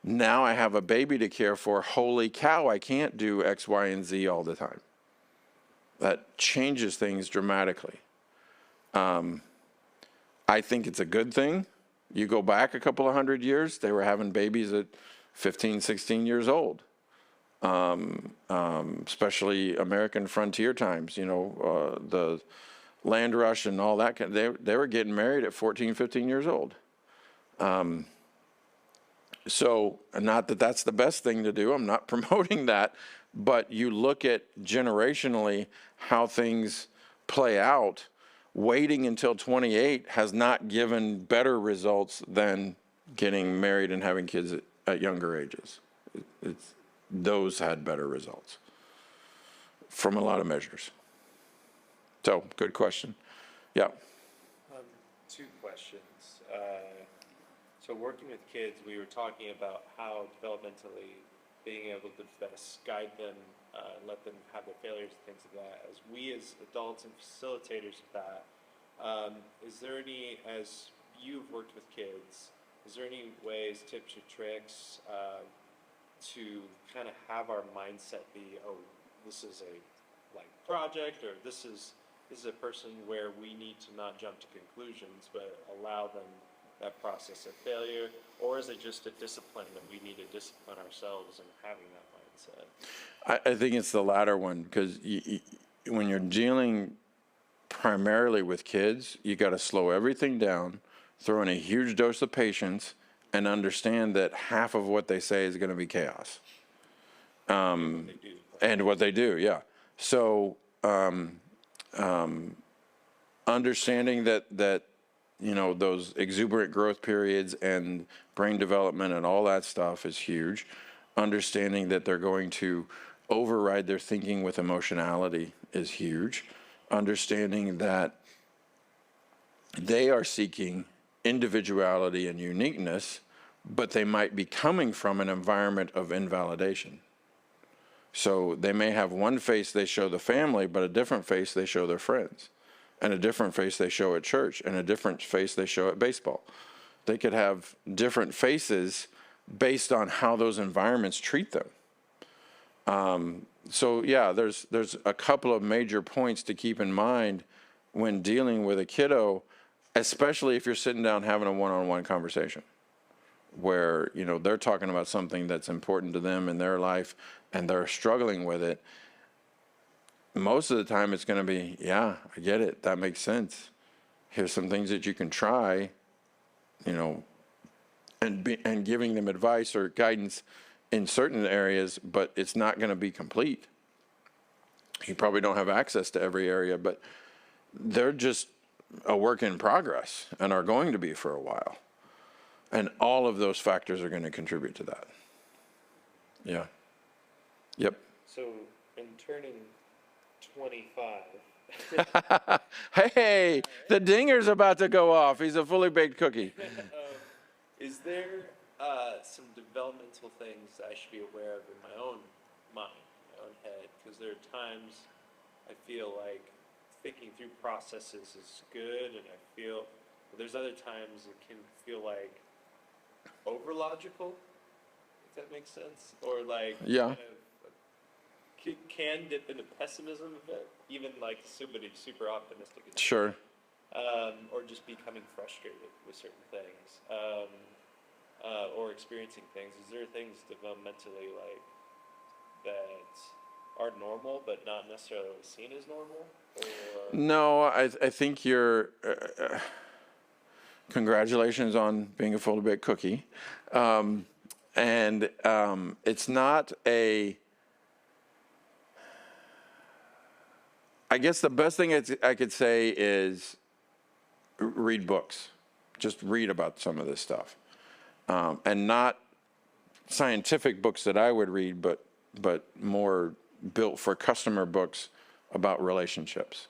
A: Now I have a baby to care for. Holy cow, I can't do X, Y, and Z all the time. That changes things dramatically. I think it's a good thing. You go back a couple of 100 years, they were having babies at 15, 16 years old. Especially American frontier times, you know, the land rush and all that. They were getting married at 14, 15 years old. So not that that's the best thing to do. I'm not promoting that. But you look at generationally how things play out. Waiting until 28 has not given better results than getting married and having kids at younger ages. Those had better results from a lot of measures. So, good question. Yeah.
D: Two questions. So working with kids, we were talking about how developmentally being able to best guide them, let them have their failures and things like that. As we as adults and facilitators of that, is there any, as you've worked with kids, is there any ways, tips or tricks to kind of have our mindset be, oh, this is a project, or this is a person where we need to not jump to conclusions, but allow them that process of failure, or is it just a discipline that we need to discipline ourselves in having that mindset?
A: I think it's the latter one, because when you're dealing primarily with kids, you got to slow everything down, throw in a huge dose of patience, and understand that half of what they say is going to be chaos.
D: They do.
A: and what they do, yeah. So understanding that those exuberant growth periods and brain development and all that stuff is huge. Understanding that they're going to override their thinking with emotionality is huge. Understanding that they are seeking individuality and uniqueness, but they might be coming from an environment of invalidation. So they may have one face they show the family, but a different face they show their friends, and a different face they show at church, and a different face they show at baseball. They could have different faces based on how those environments treat them. So yeah, there's a couple of major points to keep in mind when dealing with a kiddo, especially if you're sitting down having a one-on-one conversation where, they're talking about something that's important to them in their life and they're struggling with it. Most of the time it's going to be, yeah, I get it. That makes sense. Here's some things that you can try, and giving them advice or guidance in certain areas, but it's not going to be complete. You probably don't have access to every area, but they're just a work in progress and are going to be for a while. And all of those factors are going to contribute to that. Yeah. Yep.
D: So in turning 25,
A: Hey, the dinger's about to go off. He's a fully baked cookie.
D: is there some developmental things I should be aware of in my own mind, my own head? Because there are times I feel like thinking through processes is good, and but there's other times it can feel like over logical, if that makes sense, or like
A: Yeah.
D: can dip into pessimism a bit, even like somebody super optimistic.
A: Sure.
D: Or just becoming frustrated with certain things, or experiencing things. Is there things developmentally like that are normal but not necessarily seen as normal? Or
A: No, I think you're. Congratulations on being a fully baked cookie, and it's not a. I guess the best thing I could say is read books. Just read about some of this stuff, and not scientific books that I would read, but more built for customer books about relationships.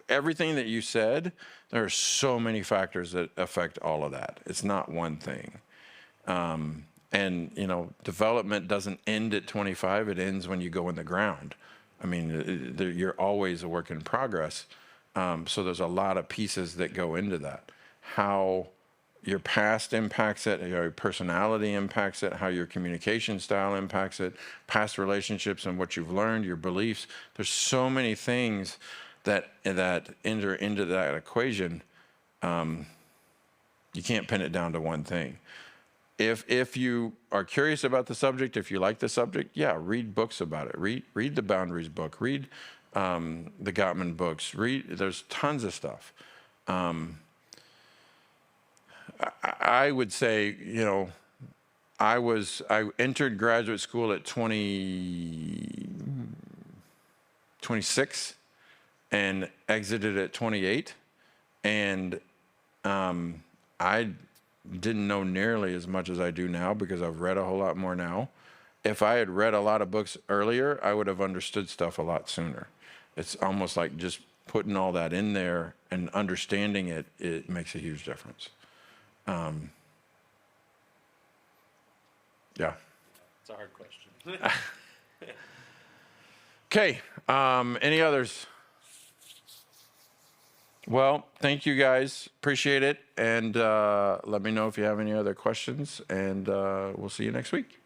A: Everything that you said, there are so many factors that affect all of that. It's not one thing. And development doesn't end at 25. It ends when you go in the ground. I mean, you're always a work in progress. So there's a lot of pieces that go into that. How your past impacts it, how your personality impacts it, how your communication style impacts it, past relationships and what you've learned, your beliefs. There's so many things that enter into that equation. You can't pin it down to one thing. If you are curious about the subject, if you like the subject, yeah, read books about it. Read the Boundaries book. Read the Gottman books. There's tons of stuff. I would say, I entered graduate school at 26 and exited at 28. And I didn't know nearly as much as I do now because I've read a whole lot more now. If I had read a lot of books earlier, I would have understood stuff a lot sooner. It's almost like just putting all that in there and understanding it makes a huge difference. Yeah.
D: it's a hard question.
A: Okay. Any others? Well, thank you guys. Appreciate it. And let me know if you have any other questions. And we'll see you next week.